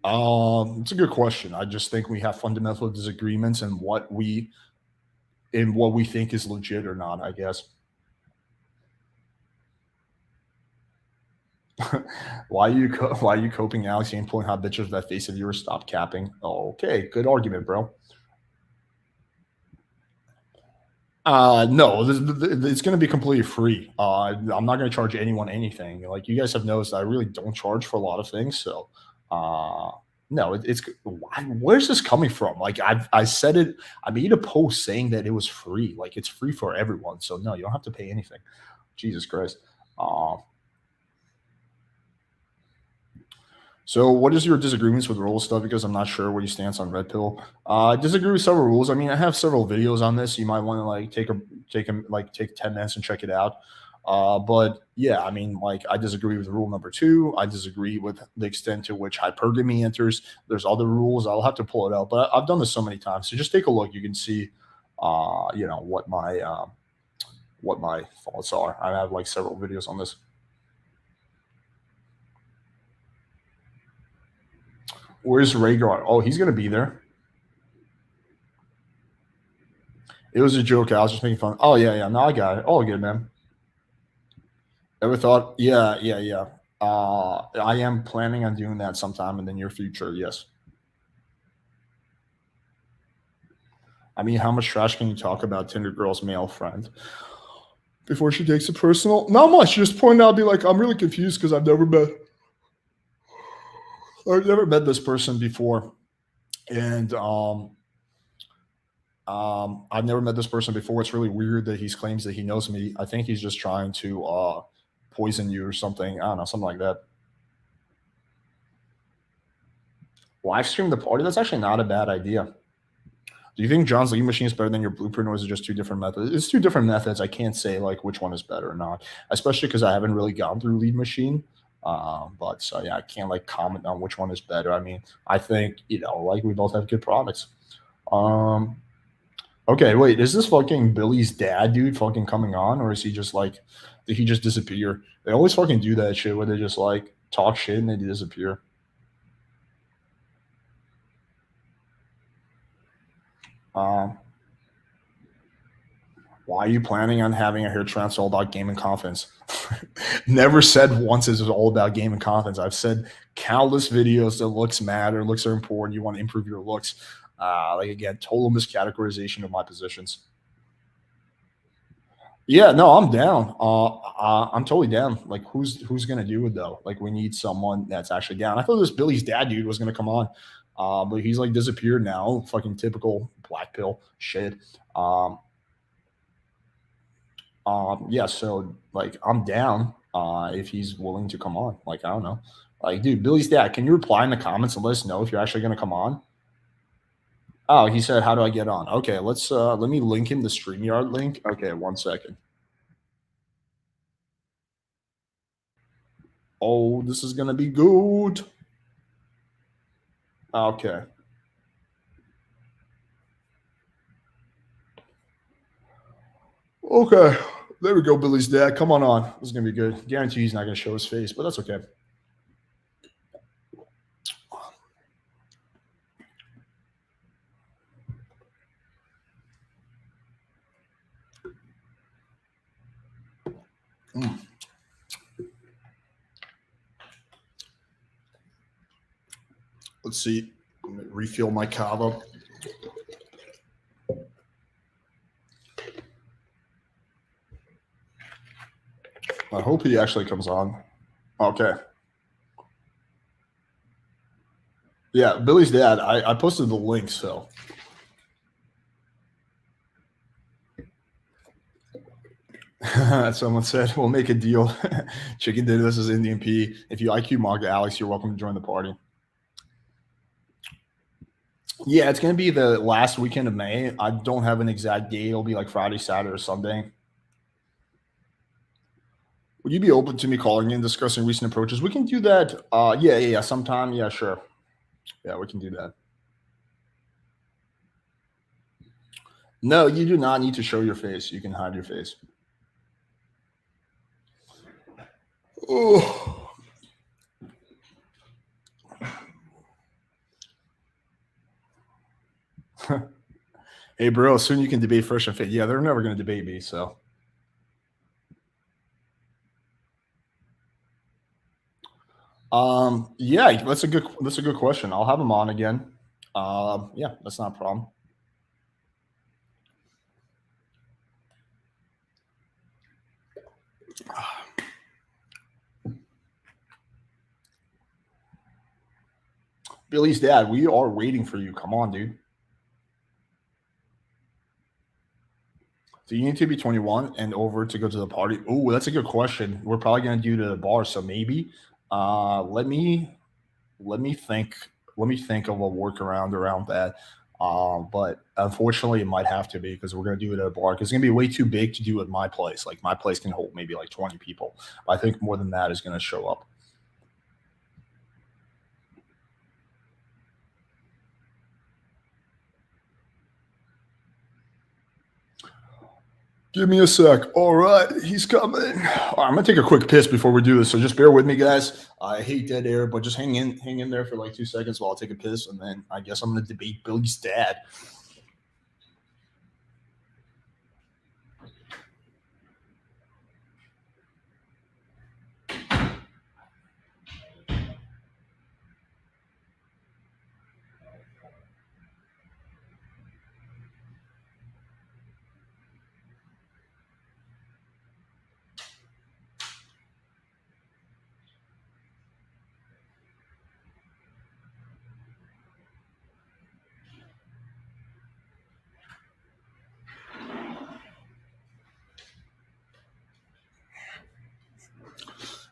It's a good question. I just think we have fundamental disagreements in what we think is legit or not, I guess. Why are you coping, Alex? You ain't pulling hot bitches with that face of yours. Stop capping. Okay, good argument, bro. No, it's going to be completely free. I'm not going to charge anyone anything. Like you guys have noticed, I really don't charge for a lot of things. So, uh, no, where's this coming from? Like I said it. I made a post saying that it was free. Like it's free for everyone. So no, you don't have to pay anything. Jesus Christ. Uh, So, what is your disagreements with rule stuff? Because I'm not sure where you stance on red pill. I disagree with several rules. I mean, I have several videos on this. You might want to like take 10 minutes and check it out. But yeah, I mean, like I disagree with rule number 2. I disagree with the extent to which hypergamy enters. There's other rules. I'll have to pull it up, but I've done this so many times. So just take a look. You can see, what my thoughts are. I have like several videos on this. Where's Rhaegar? Oh, he's gonna be there. It was a joke. I was just making fun. Oh yeah, yeah. No, I got it. All good, man. Ever thought? Yeah, yeah, yeah. I am planning on doing that sometime in the near future. Yes. I mean, how much trash can you talk about Tinder girl's male friend before she takes it personal? Not much. Just point out, be like, I'm really confused because I've never met this person before, and I've never met this person before. It's really weird that he claims that he knows me. I think he's just trying to poison you or something. I don't know, something like that. Live stream the party? That's actually not a bad idea. Do you think John's lead machine is better than your blueprint, or is it just two different methods? It's two different methods. I can't say like which one is better or not, especially because I haven't really gone through lead machine. But so yeah, I can't like comment on which one is better. I mean, I think like we both have good products. Um, Okay, wait, is this fucking Billy's dad dude fucking coming on, or is he just like, did he just disappear? They always fucking do that shit where they just like talk shit and they disappear. Um, why are you planning on having a hair trans all about game and confidence? Never said once it was all about game and confidence. I've said countless videos that looks matter, looks are important. You want to improve your looks. Like again, total miscategorization of my positions. Yeah, no, I'm down. I'm totally down. Like, who's gonna do it though? Like, we need someone that's actually down. I thought this Billy's dad dude was gonna come on, but he's like disappeared now. Fucking typical black pill shit. Um, yeah. So like, I'm down. If he's willing to come on, like, I don't know. Like, dude, Billy's dad. Can you reply in the comments and let us know if you're actually gonna come on? Oh, he said, "How do I get on?" Okay, let me link him the StreamYard link. Okay, 1 second. Oh, this is gonna be good. Okay. Okay. There we go, Billy's dad. Come on. This is gonna be good. Guarantee he's not gonna show his face, but that's okay. Let's see. Let me refill my cava. I hope he actually comes on. Okay. Yeah, Billy's dad. I posted the link, so. Someone said, we'll make a deal. Chicken dinner, this is Indian P. If you IQ mug Alex, you're welcome to join the party. Yeah, it's going to be the last weekend of May. I don't have an exact date. It'll be like Friday, Saturday, or Sunday. Would you be open to me calling in, discussing recent approaches? We can do that. Yeah. Sometime. Yeah, sure. Yeah, we can do that. No, you do not need to show your face. You can hide your face. Oh. Hey, bro, soon you can debate Fresh and Fit. Yeah, they're never going to debate me, so. Yeah, that's a good question. I'll have him on again. Yeah, that's not a problem. Billy's dad, we are waiting for you. Come on, dude. Do you need to be 21 and over to go to the party? Oh, that's a good question. We're probably going to do the bar, so maybe. Let me think. Let me think of a workaround around that. But unfortunately, it might have to be because we're going to do it at a bar. Because it's going to be way too big to do at my place. Like my place can hold maybe like 20 people. I think more than that is going to show up. Give me a sec. All right, he's coming. All right, I'm gonna take a quick piss before we do this, so just bear with me, guys. I hate dead air, but just hang in there for like 2 seconds while I take a piss, and then I guess I'm gonna debate Billy's dad.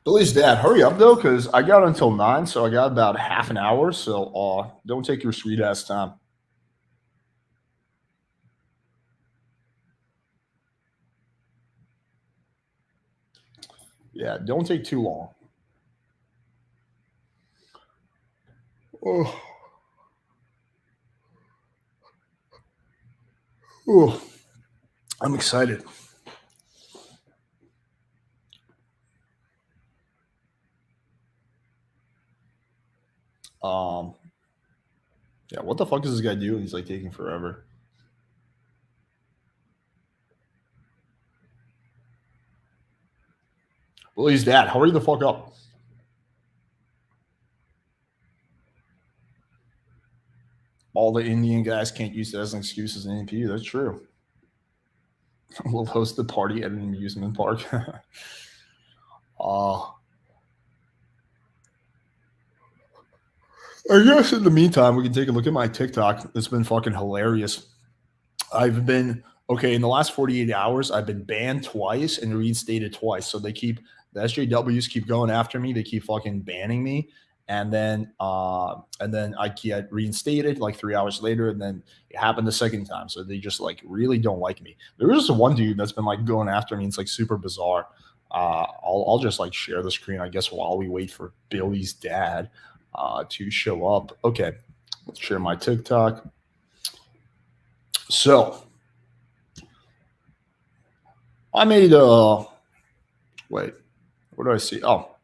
Billy's dad, hurry up though, because I got until 9, so I got about half an hour. So don't take your sweet ass time. Yeah, don't take too long. Oh. Oh. I'm excited. Yeah, what the fuck is this guy doing? He's like taking forever. Billy's dad, hurry the fuck up. All the Indian guys can't use that as an excuse as an NPU. That's true. We'll host the party at an amusement park. I guess in the meantime, we can take a look at my TikTok. It's been fucking hilarious. I've been in the last 48 hours, I've been banned twice and reinstated twice. So the SJWs keep going after me. They keep fucking banning me. And then I get reinstated like 3 hours later, and then it happened the second time. So they just like really don't like me. There was just one dude that's been like going after me. It's like super bizarre. I'll just like share the screen, I guess, while we wait for Billy's dad to show up. Okay, let's share my TikTok. So I made wait, what do I see? Oh,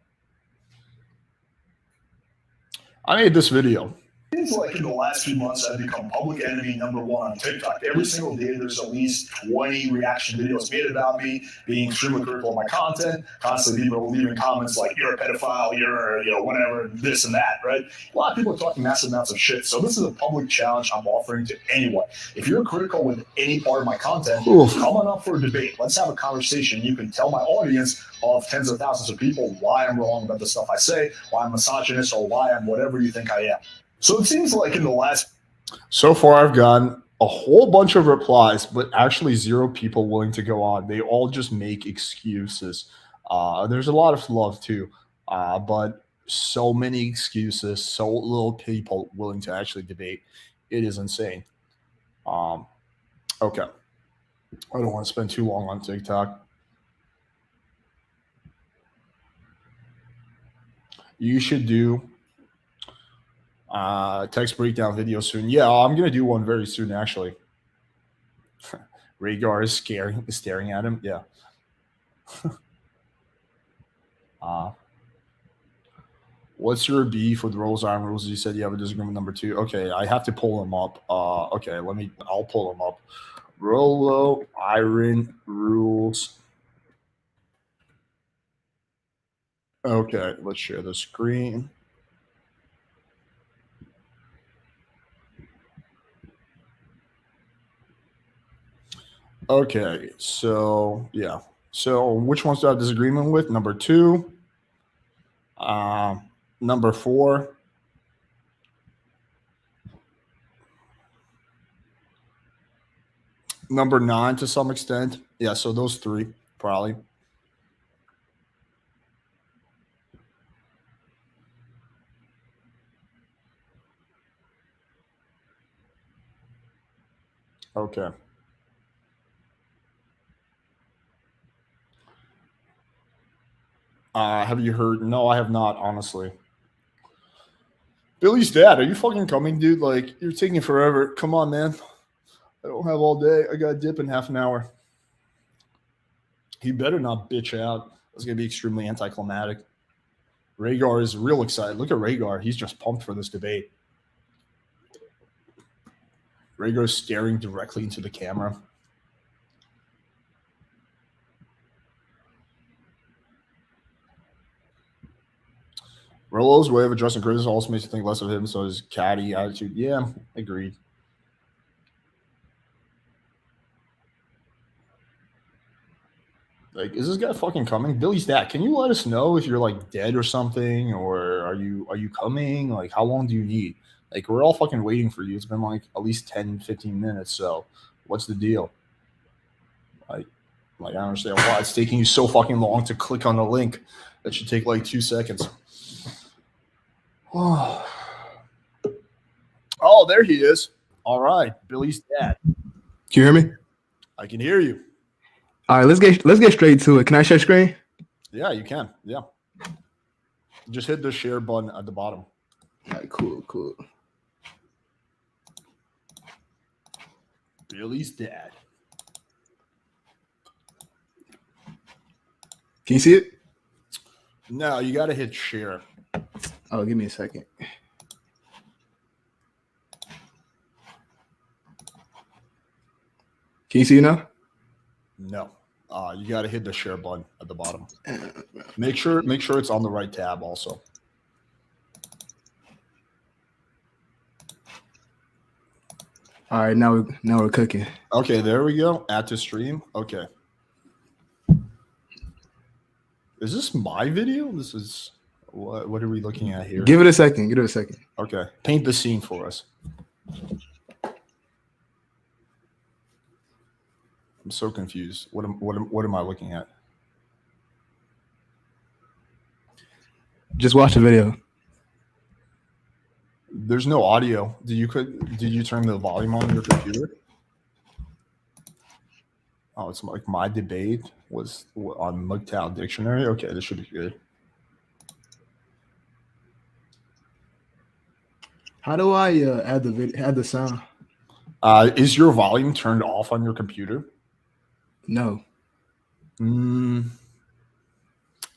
I made this video. Seems like in the last few months, I've become public enemy number one on TikTok. Every single day, there's at least 20 reaction videos made about me being extremely critical of my content. Constantly, people leaving comments like, you're a pedophile, you're, whatever, this and that, right? A lot of people are talking massive amounts of shit. So this is a public challenge I'm offering to anyone. If you're critical with any part of my content, come on up for a debate. Let's have a conversation. You can tell my audience of tens of thousands of people why I'm wrong about the stuff I say, why I'm misogynist, or why I'm whatever you think I am. So it seems like in the last... So far, I've gotten a whole bunch of replies, but actually 0 people willing to go on. They all just make excuses. There's a lot of love too, but so many excuses, so little people willing to actually debate. It is insane. Okay. I don't want to spend too long on TikTok. You should do text breakdown video soon. Yeah, I'm gonna do one very soon, actually. Rhaegar is staring at him. Yeah. What's your beef with Rollo's Iron Rules? You said you have a disagreement number 2. Okay, I have to pull them up. Okay, I'll pull them up. Rollo Iron Rules. Okay, let's share the screen. Okay, so yeah. So which ones do I have disagreement with? Number 2. Number 4. Number 9 to some extent. Yeah, so those 3 probably. Okay. Have you heard? No, I have not, honestly. Billy's dad, are you fucking coming, dude? Like, you're taking forever. Come on, man. I don't have all day. I got to dip in half an hour. He better not bitch out. It's going to be extremely anticlimactic. Rhaegar is real excited. Look at Rhaegar. He's just pumped for this debate. Rhaegar is staring directly into the camera. Rollo's way of addressing criticism also makes you think less of him, so his catty attitude. Yeah, agreed. Like, is this guy fucking coming? Billy's dad, can you let us know if you're like dead or something, or are you coming? Like, how long do you need? Like, we're all fucking waiting for you. It's been like at least 10, 15 minutes. So what's the deal? Like I don't understand why it's taking you so fucking long to click on the link. That should take like 2 seconds. Oh, there he is. All right, Billy's dad. Can you hear me? I can hear you. All right, let's get straight to it. Can I share screen? Yeah, you can. Yeah. Just hit the share button at the bottom. All right, cool. Billy's dad. Can you see it? No, you got to hit share. Oh, give me a second. Can you see it now? No. You got to hit the share button at the bottom. Make sure it's on the right tab also. All right, now we're cooking. Okay, there we go. Add to stream. Okay. Is this my video? This is what are we looking at here? Give it a second. Okay. Paint the scene for us. I'm so confused. What am I looking at? Just watch the video. There's no audio. Did you turn the volume on your computer? Oh, it's like my debate was on Mugtown Dictionary. Okay, this should be good. How do I add the sound? Is your volume turned off on your computer? No.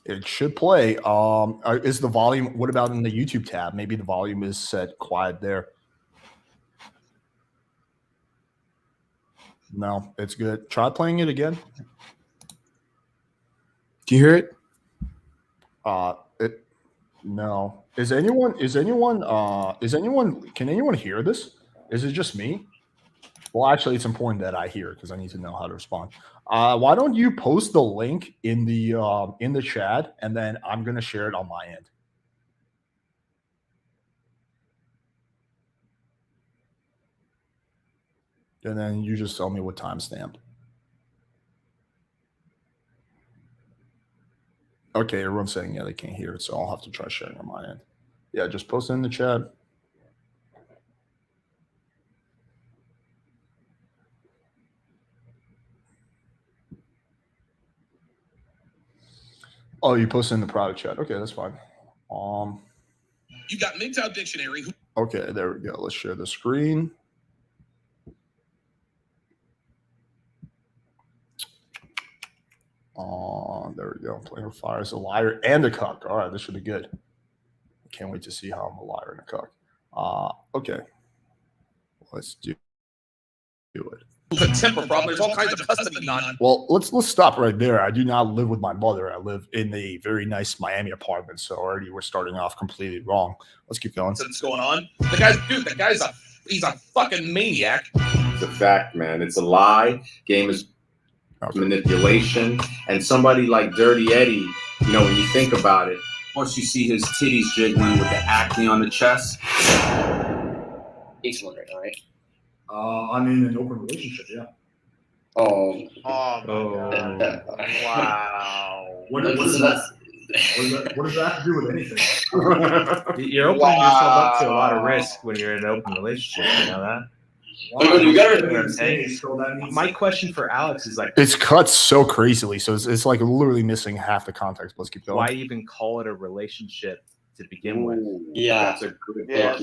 It should play. Is the volume? What about in the YouTube tab? Maybe the volume is set quiet there. No, it's good. Try playing it again. Do you hear it? No. Can anyone hear this? Is it just me? Well, actually, it's important that I hear it because I need to know how to respond. Why don't you post the link in the chat, and then I'm gonna share it on my end. And then you just tell me what timestamp. Okay, everyone's saying yeah they can't hear it, so I'll have to try sharing on my end. Yeah, just post it in the chat. Oh, you posted in the private chat. Okay, that's fine. You got MGTOW Dictionary. Okay, there we go. Let's share the screen. There we go. Playing with fire is a liar and a cuck. All right, this should be good. I can't wait to see how I'm a liar and a cuck. Okay, let's do it. The temper problem. There's all kinds of custody nonsense. Well, let's stop right there. I do not live with my mother. I live in a very nice Miami apartment, so already we're starting off completely wrong. Let's keep going. What's going on? The guy's he's a fucking maniac. It's a fact, man. It's a lie. Game is manipulation. And somebody like Dirty Eddie, you know, when you think about it, once you see his titties jiggling with the acne on the chest. He's one right now, right? I'm in an open relationship, yeah. Oh. Wow. What does that have to do with anything? You're opening yourself up to a lot of risk when you're in an open relationship. You know that? You gotta, You know what I'm saying? My question for Alex is like, It's cut so crazily, so it's like literally missing half the context. Let's keep going. why even call it a relationship to begin with? yeah. That's a good Yeah.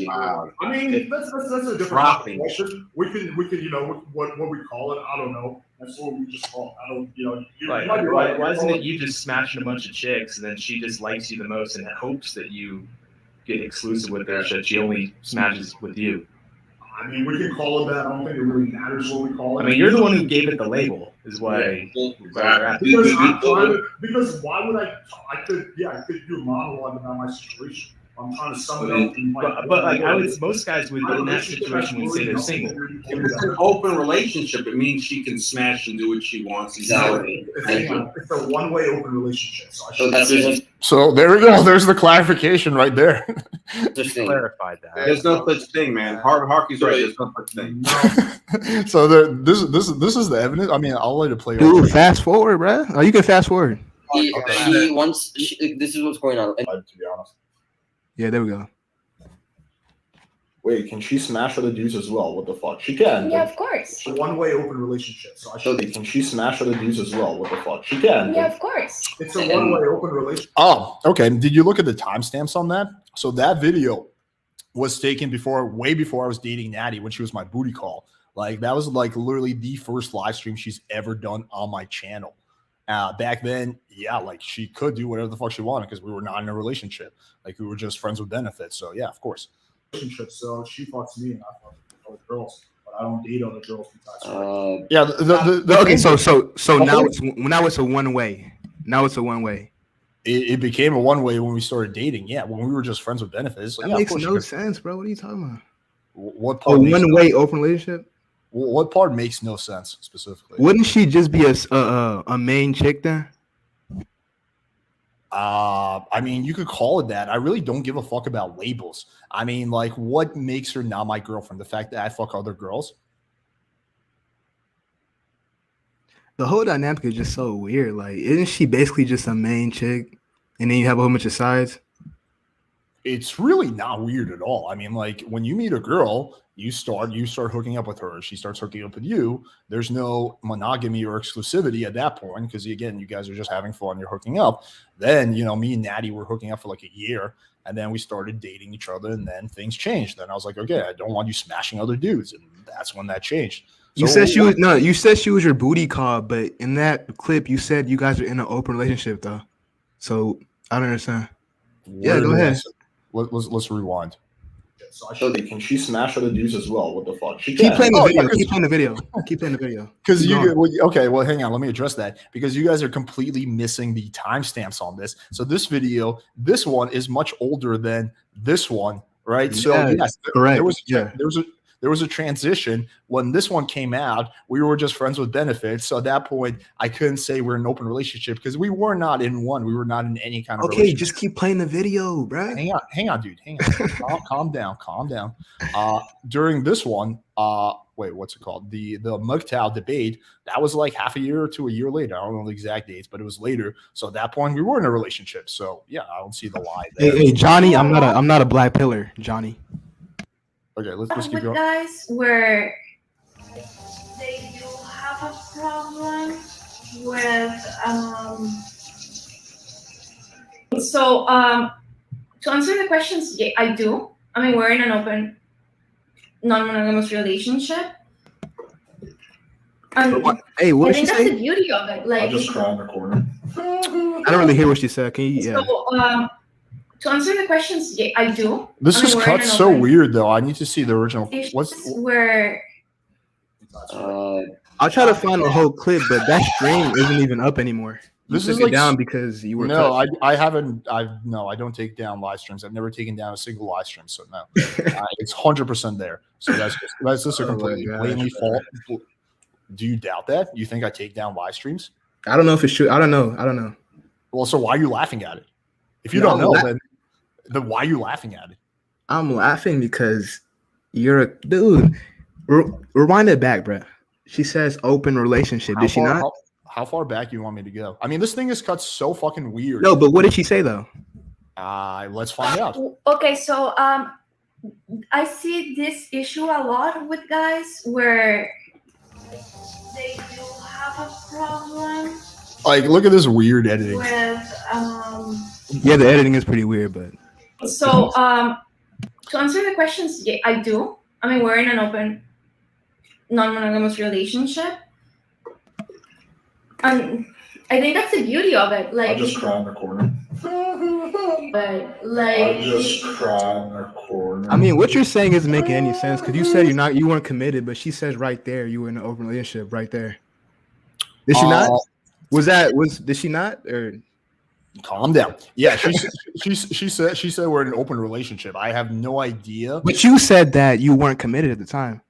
I mean, that's a different Dropping. question. We can, you know, what we call it. I don't know. That's what we just call it. I don't, you know. You Like, might be right. why isn't it you just smashing a bunch of chicks and then she just likes you the most and hopes that you get exclusive with her, so she only smashes with you? I mean, we can call it that. I don't think it really matters what we call it. I mean, you're the one who gave it the label, is why. Because why would I could do a monologue about my situation. I'm trying to sum it up. But like most guys would in that situation would say they're single. If it's an open relationship, it means she can smash and do what she wants. Exactly. It's a one-way open relationship. So there we go. There's the clarification right there. Clarified that. There's no such thing, man. Harky's right. There's no such thing. So this is the evidence. I mean, I'll let it play. Dude, fast forward, bro. Oh, you can fast forward. This is what's going on. To be honest. Yeah, there we go. Wait, can she smash other dudes as well? What the fuck? She can. Yeah, of course. It's a one-way open relationship. So Can she smash other dudes as well? What the fuck? She can. Yeah, of course. It's a one-way open relationship. Oh, okay. Did you look at the timestamps on that? So that video was taken way before I was dating Natty when she was my booty call. Like that was like literally the first live stream she's ever done on my channel. Back then, yeah, like she could do whatever the fuck she wanted because we were not in a relationship. Like we were just friends with benefits. So yeah, of course. So she fucks me and I fuck other girls, but I don't date other girls besides her. Yeah. Okay, so now it's a one way. Now it's a one way. It became a one way when we started dating. Yeah, when we were just friends with benefits. That makes no sense, bro. What are you talking about? What part? A one way open relationship. What part makes no sense specifically? Wouldn't she just be a main chick then? I mean, you could call it that. I really don't give a fuck about labels. I mean, like, what makes her not my girlfriend? The fact that I fuck other girls? The whole dynamic is just so weird. Like, isn't she basically just a main chick, and then you have a whole bunch of sides? It's really not weird at all. I mean, like, when you meet a girl, you start hooking up with her. She starts hooking up with you. There's no monogamy or exclusivity at that point because, again, you guys are just having fun. You're hooking up. Then, you know, me and Natty were hooking up for like a year, and then we started dating each other, and then things changed. Then I was like, okay, I don't want you smashing other dudes, and that's when that changed. You said she was You said she was your booty call, but in that clip, you said you guys are in an open relationship, though. So I don't understand. Where go did I ahead. say- Let's rewind. So I showed you. Can she smash other dudes as well? What the fuck? She Keep can. playing the Oh, video. yeah, Keep playing the video. Keep playing the video. because Keep you going. get okay. Well, hang on. Let me address that because you guys are completely missing the timestamps on this. So this video, this one is much older than this one, right? So Yeah, yes, correct. there was a transition when this one came out. We were just friends with benefits. So at that point, I couldn't say we're in an open relationship because we were not in one. We were not in any kind of Okay, relationship. just keep playing the video, bro. Hang on, dude. Hang on. calm down. During this one, wait, what's it called? The MGTOW debate, that was like half a year to a year later. I don't know the exact dates, but it was later. So at that point, we were in a relationship. So yeah, I don't see the lie there. Hey, Johnny, I'm not a black pillar, Johnny. Okay, let's keep with going. guys where they do have a problem with to answer the questions, yeah, I do. I mean, we're in an open non-monogamous relationship. Hey, what I did she think that's say? the beauty of it. Like, I'll just cry in the corner. I don't really hear what she said. Can you? Yeah. so to answer the questions, yeah, I do. This I mean, is we're in cut an so open weird though. I need to see the original. What's where I'll try to find the whole clip, but that stream isn't even up anymore. You This took is it like down because you were no, cut. I haven't. I don't take down live streams. I've never taken down a single live stream. So no, it's 100% there. So that's just a Oh my completely gosh, blatantly man. fault. Do you doubt that? You think I take down live streams? I don't know if it's true. I don't know. Well, so why are you laughing at it? If you No, don't know, I'm then why are you laughing at it? I'm laughing because you're a dude. Rewind it back, bro. She says open relationship. Did she not? How far back do you want me to go? I mean, this thing is cut so fucking weird. No, but what did she say though? Let's find out. okay, so I see this issue a lot with guys where they do have a problem Like, look at this weird editing. with Yeah, the editing is pretty weird, but so to answer the questions, yeah, I do. I mean, we're in an open non-monogamous relationship, and I think that's the beauty of it. Like, I'll just cry in the corner. but I'll like, just cry in the corner. I mean, what you're saying isn't making any sense because you said you weren't committed, but she says right there you were in an open relationship right there. Did she not? Did she not? Or calm down. Yeah, she said we're in an open relationship. I have no idea. but you said that you weren't committed at the time.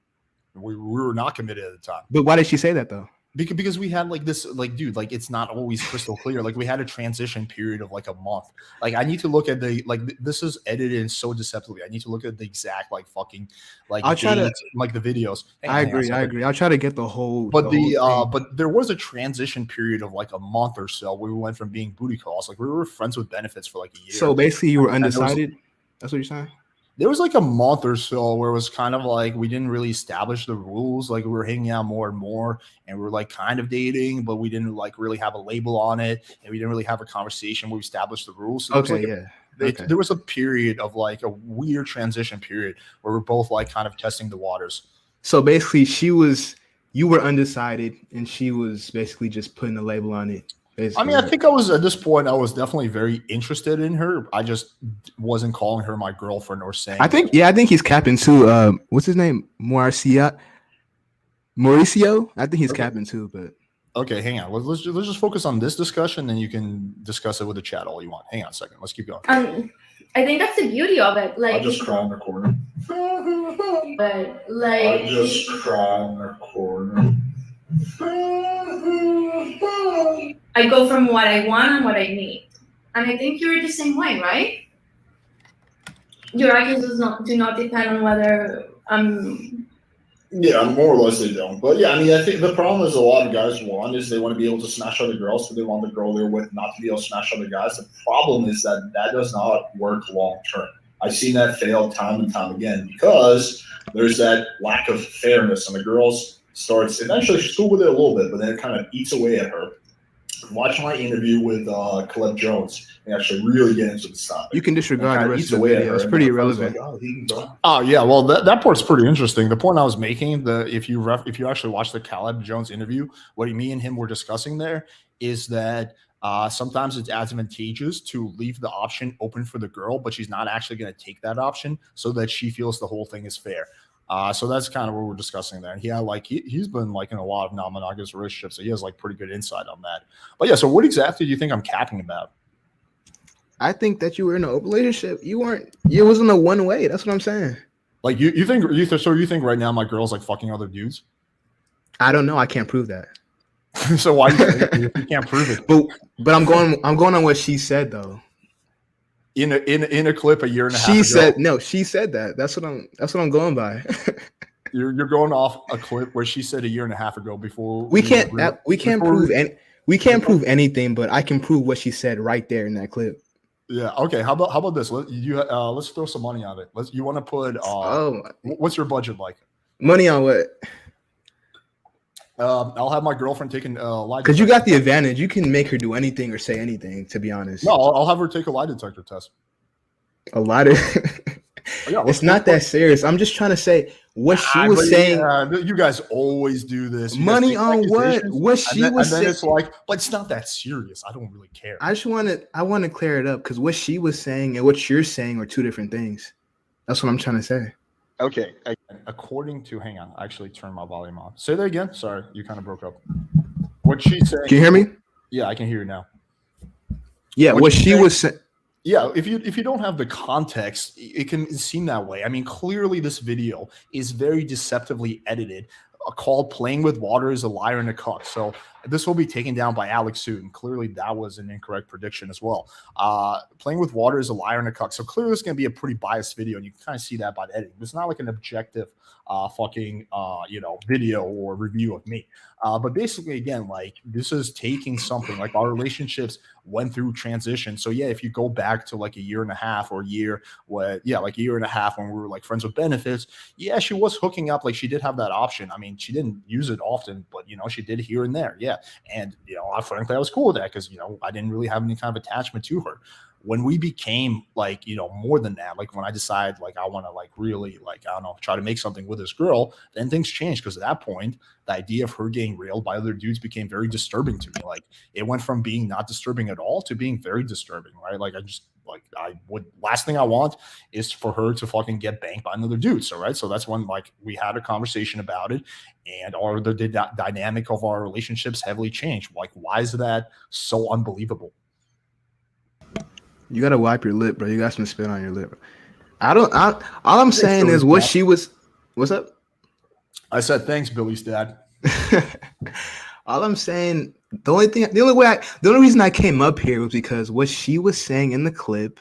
We were not committed at the time. But why did she say that though? Because we had like this, like, dude, like it's not always crystal clear. Like we had a transition period of like a month. Like I need to look at this is edited so deceptively. I need to look at the exact like fucking like I'll try to like the videos. I agree. I'll try to get the whole But whole thing. but there was a transition period of like a month or so where we went from being booty calls. Like we were friends with benefits for like a year. So basically you were undecided. That's what you're saying? There was like a month or so where it was kind of like we didn't really establish the rules. Like we were hanging out more and more, and we were like kind of dating, but we didn't like really have a label on it, and we didn't really have a conversation where we established the rules. So there was a period of like a weird transition period where we're both like kind of testing the waters. So basically, you were undecided, and she was basically just putting a label on it. Basically. I mean, I think I was at this point. I was definitely very interested in her. I just wasn't calling her my girlfriend or saying. I think he's capping too. What's his name? Mauricio. I think he's capping too. But okay, hang on. Let's just focus on this discussion, then you can discuss it with the chat all you want. Hang on a second. Let's keep going. I think that's the beauty of it. Like, I'll just cry in the corner. But like, I'll just cry in the corner. I go from what I want and what I need, and I think you're the same way, right? Your actions do not depend on whether Yeah, more or less they don't. But yeah, I mean, I think the problem is a lot of guys is they want to be able to smash other girls, so they want the girl they're with not to be able to smash other guys. The problem is that does not work long term. I've seen that fail time and time again because there's that lack of fairness, and the girls starts eventually she's cool with it a little bit, but then it kind of eats away at her. Watch my interview with Caleb Jones and actually really get into the topic. you can disregard the rest of the video. It's pretty irrelevant. Oh yeah, well that part's pretty interesting. The point I was making, if you actually watch the Caleb Jones interview, what me and him were discussing there is that Sometimes it's advantageous to leave the option open for the girl, but she's not actually going to take that option so that she feels the whole thing is fair. So that's kind of what we're discussing there. And he's been like in a lot of non-monogamous relationships, so he has like pretty good insight on that. But yeah, so what exactly do you think I'm capping about? I think that you were in an open relationship. You weren't. It wasn't a one way. That's what I'm saying. Like you think right now my girl's like fucking other dudes? I don't know. I can't prove that. So why you can't prove it? But I'm going on what she said though. In a clip a year and a half ago. She said that. That's what I'm going by. You're going off a clip where she said a year and a half ago before we can't prove anything, but I can prove what she said right there in that clip. Yeah. Okay. How about this? Let's throw some money on it. You want to put? What's your budget like? Money on what? I'll have my girlfriend taking lie. Because you got the advantage. You can make her do anything or say anything. To be honest. No, I'll have her take a lie detector test. A lot of. Yeah, it's not that serious. I'm just trying to say what she was saying. You guys always do this. Money on what? What she was saying. It's like, but it's not that serious. I don't really care. I want to clear it up because what she was saying and what you're saying are two different things. That's what I'm trying to say. Okay. According to, hang on, I actually turned my volume on. Say that again. Sorry, you kind of broke up. What she said. Can you hear me? Yeah, I can hear you now. Yeah, what she was saying. Yeah, if you don't have the context, it can seem that way. I mean, clearly this video is very deceptively edited, called "Playing with Water is a Liar and a Cuck." So this will be taken down by Alex soon. Clearly that was an incorrect prediction as well. Playing with water is a liar and a cuck. So clearly it's going to be a pretty biased video, and you can kind of see that by the editing. It's not like an objective video or review of me. But basically, again, like this is taking something like our relationships went through transition. So yeah, if you go back to like a year and a half or a year when we were like friends with benefits, yeah, she was hooking up. Like she did have that option. I mean, she didn't use it often, but she did here and there. Yeah. And frankly, I was cool with that because I didn't really have any kind of attachment to her. When we became like, more than that, like when I decided like I want to like really like, I don't know, try to make something with this girl, then things changed because at that point, the idea of her getting railed by other dudes became very disturbing to me. Like it went from being not disturbing at all to being very disturbing, right? Like last thing I want is for her to fucking get banked by another dude. So, right. So that's when like we had a conversation about it and the dynamic of our relationships heavily changed. Like, why is that so unbelievable? You gotta wipe your lip, bro. You got some spit on your lip. All I'm saying is what she was. What's up? I said thanks, Billy's dad. All I'm saying, the only reason I came up here was because what she was saying in the clip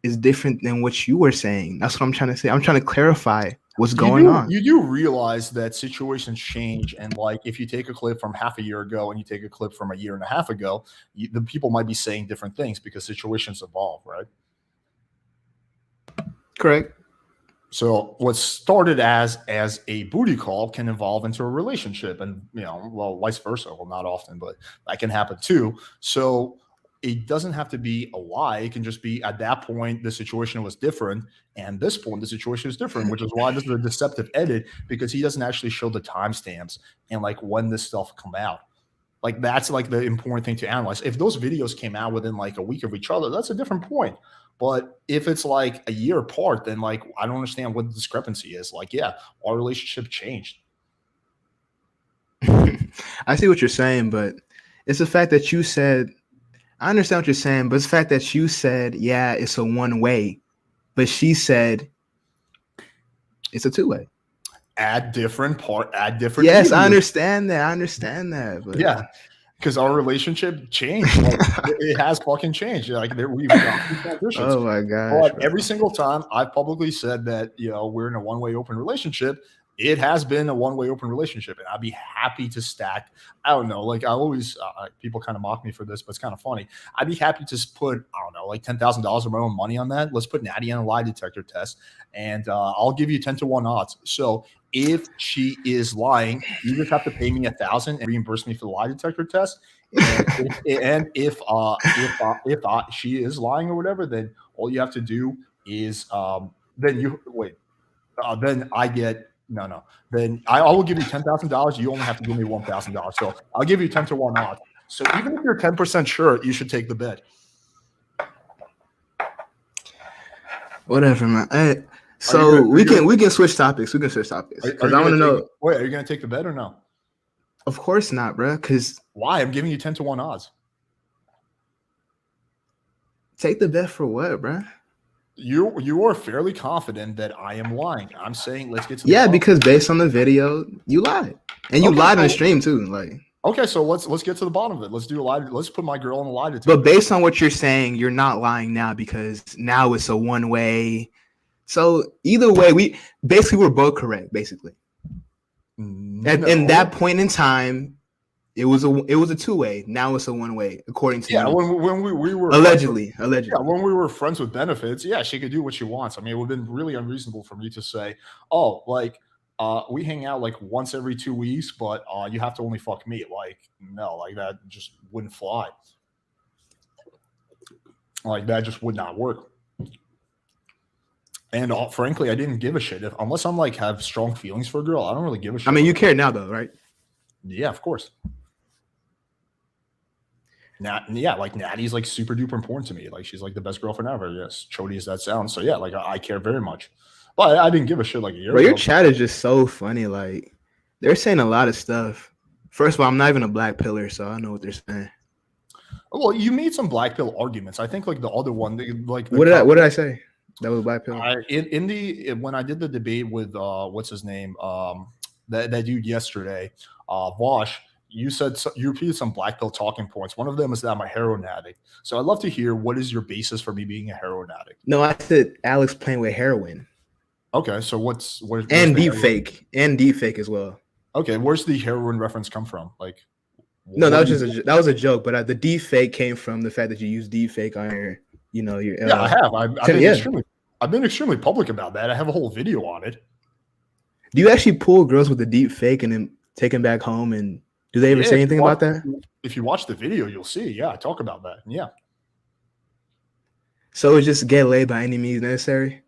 is different than what you were saying. That's what I'm trying to say. I'm trying to clarify what's going on. You do realize that situations change, and like if you take a clip from half a year ago and you take a clip from a year and a half ago, the people might be saying different things because situations evolve, right? Correct. So what started as a booty call can evolve into a relationship, and vice versa. Well, not often, but that can happen too. So it doesn't have to be a lie. It can just be at that point the situation was different, and this point the situation is different, which is why this is a deceptive edit because he doesn't actually show the timestamps and like when this stuff come out. Like that's like the important thing to analyze. If those videos came out within like a week of each other, that's a different point. But if it's like a year apart, then like I don't understand what the discrepancy is. Like, yeah, our relationship changed. I see what you're saying, but it's the fact that you said, I understand what you're saying, but it's the fact that you said, yeah, it's a one way, but she said it's a two way. Add different. Yes, I understand that. But yeah. Because our relationship changed. Like, it has fucking changed. Like we've gone through transitions. Oh my gosh. But every single time I've publicly said that, we're in a one-way open relationship, it has been a one-way open relationship. And I'd be happy to stack. I don't know. Like I always, people kind of mock me for this, but it's kind of funny. I'd be happy to put, I don't know, like $10,000 of my own money on that. Let's put Natty on a lie detector test. And I'll give you 10-1 odds. So if she is lying, you just have to pay me $1,000 and reimburse me for the lie detector test. And if she is lying or whatever, then all you have to do is then I get no. Then I will give you $10,000. You only have to give me $1,000. So I'll give you 10-1 odds. So even if you're 10% sure, you should take the bet. Whatever, man. So Are you we gonna- can switch topics. We can switch topics because I want to know. Wait, are you going to take the bet or no? Of course not, bro. Because Why? I'm giving you 10 to 1 odds. take the bet for what, bro? You are fairly confident that I am lying. I'm saying let's get to the Yeah, bottom. because based on the video, you lied, and you Okay, lied on the so- stream too. Like, Okay, so let's get to the bottom of it. Let's do a lie. Let's put my girl on the lie detector. but based on what you're saying, you're not lying now because now it's a one way. So either way, we're both correct. Basically, in that point in time, it was a two way. Now it's a one way, according to you. When we were allegedly. Yeah, when we were friends with benefits, yeah, she could do what she wants. I mean, it would have been really unreasonable for me to say, oh, like, we hang out like once every 2 weeks, but you have to only fuck me. Like, no, like that just wouldn't fly. Like that just would not work. And frankly, I didn't give a shit. Unless I'm like have strong feelings for a girl, I don't really give a shit. I mean, you care now though, right? Yeah, of course. Like Natty's like super duper important to me. Like she's like the best girlfriend ever. Yes, chody as that sounds. So yeah, like I care very much. But I didn't give a shit like a year Bro, ago. your chat is just so funny. Like they're saying a lot of stuff. First of all, I'm not even a black pillar, so I know what they're saying. Well, you made some black pill arguments. I think like the other one, like What did I say? That was black pill. When I did the debate with what's his name, that dude yesterday, Vosh. You repeated some black pill talking points. One of them is that I'm a heroin addict. So I'd love to hear what is your basis for me being a heroin addict. No, I said Alex playing with heroin. Okay, so where's and the deep fake as well. Okay, where's the heroin reference come from? Like, no, that was a joke. But the deep fake came from the fact that you use deep fake on your. Yeah, I have. I've been extremely public about that. I have a whole video on it. Do you actually pull girls with the deep fake and then take them back home? And do they ever say anything about that? If you watch the video, you'll see. Yeah, I talk about that. Yeah. So it's just get laid by any means necessary?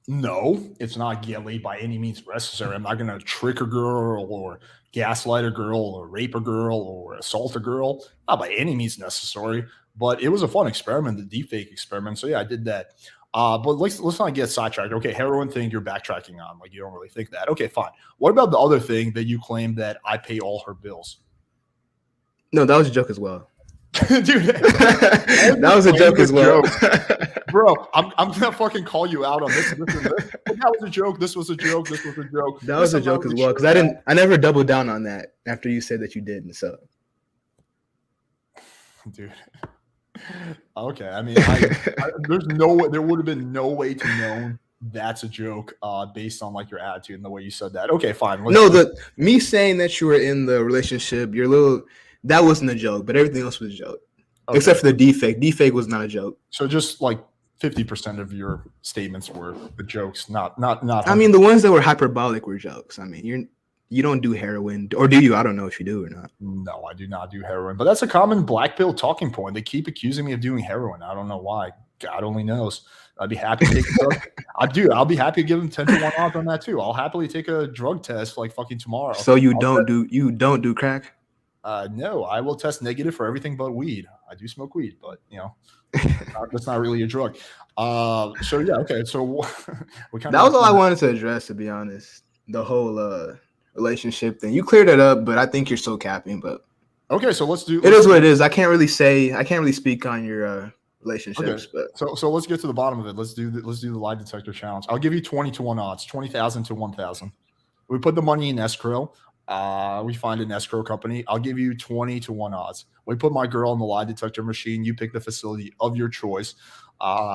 No, it's not get laid by any means necessary. I'm not going to trick a girl or gaslight a girl or rape a girl or assault a girl. Not by any means necessary. But it was a fun experiment, the deepfake experiment. So yeah, I did that. But let's not get sidetracked. Okay, heroin thing you're backtracking on. Like you don't really think that. Okay, fine. What about the other thing that you claim that I pay all her bills? No, that was a joke as well. Dude, that was a joke as well. Bro, I'm gonna fucking call you out on this. That was a joke. This was a joke. This was a joke. That was a joke as well. Because I never doubled down on that after you said that you didn't. So, dude. Okay, I mean, there would have been no way to know that's a joke based on like your attitude and the way you said that. Okay, fine. Me saying that you were in the relationship, that wasn't a joke, but everything else was a joke, except for the deepfake. Deepfake was not a joke. So just like 50% of your statements were the jokes, not. I mean, the ones that were hyperbolic were jokes. I mean, you don't do heroin, or do you? I don't know if you do or not. No, I do not do heroin, but that's a common black pill talking point. They keep accusing me of doing heroin. I don't know why. God only knows. I'd be happy to take a drug. I'll be happy to give them 10 to 1 odds on that too. I'll happily take a drug test like fucking tomorrow. So you don't do crack? No, I will test negative for everything but weed. I do smoke weed, but that's not really a drug. So yeah, okay. So that was all I wanted to address, to be honest. The whole relationship thing. You cleared it up, but I think you're still capping. But okay, so let's do. It is what it is. I can't really speak on your relationships. Okay. But so let's get to the bottom of it. Let's do the lie detector challenge. I'll give you 20 to 1 odds, 20,000 to 1,000. We put the money in escrow. We find an escrow company. I'll give you 20 to 1 odds. We put my girl in the lie detector machine. You pick the facility of your choice.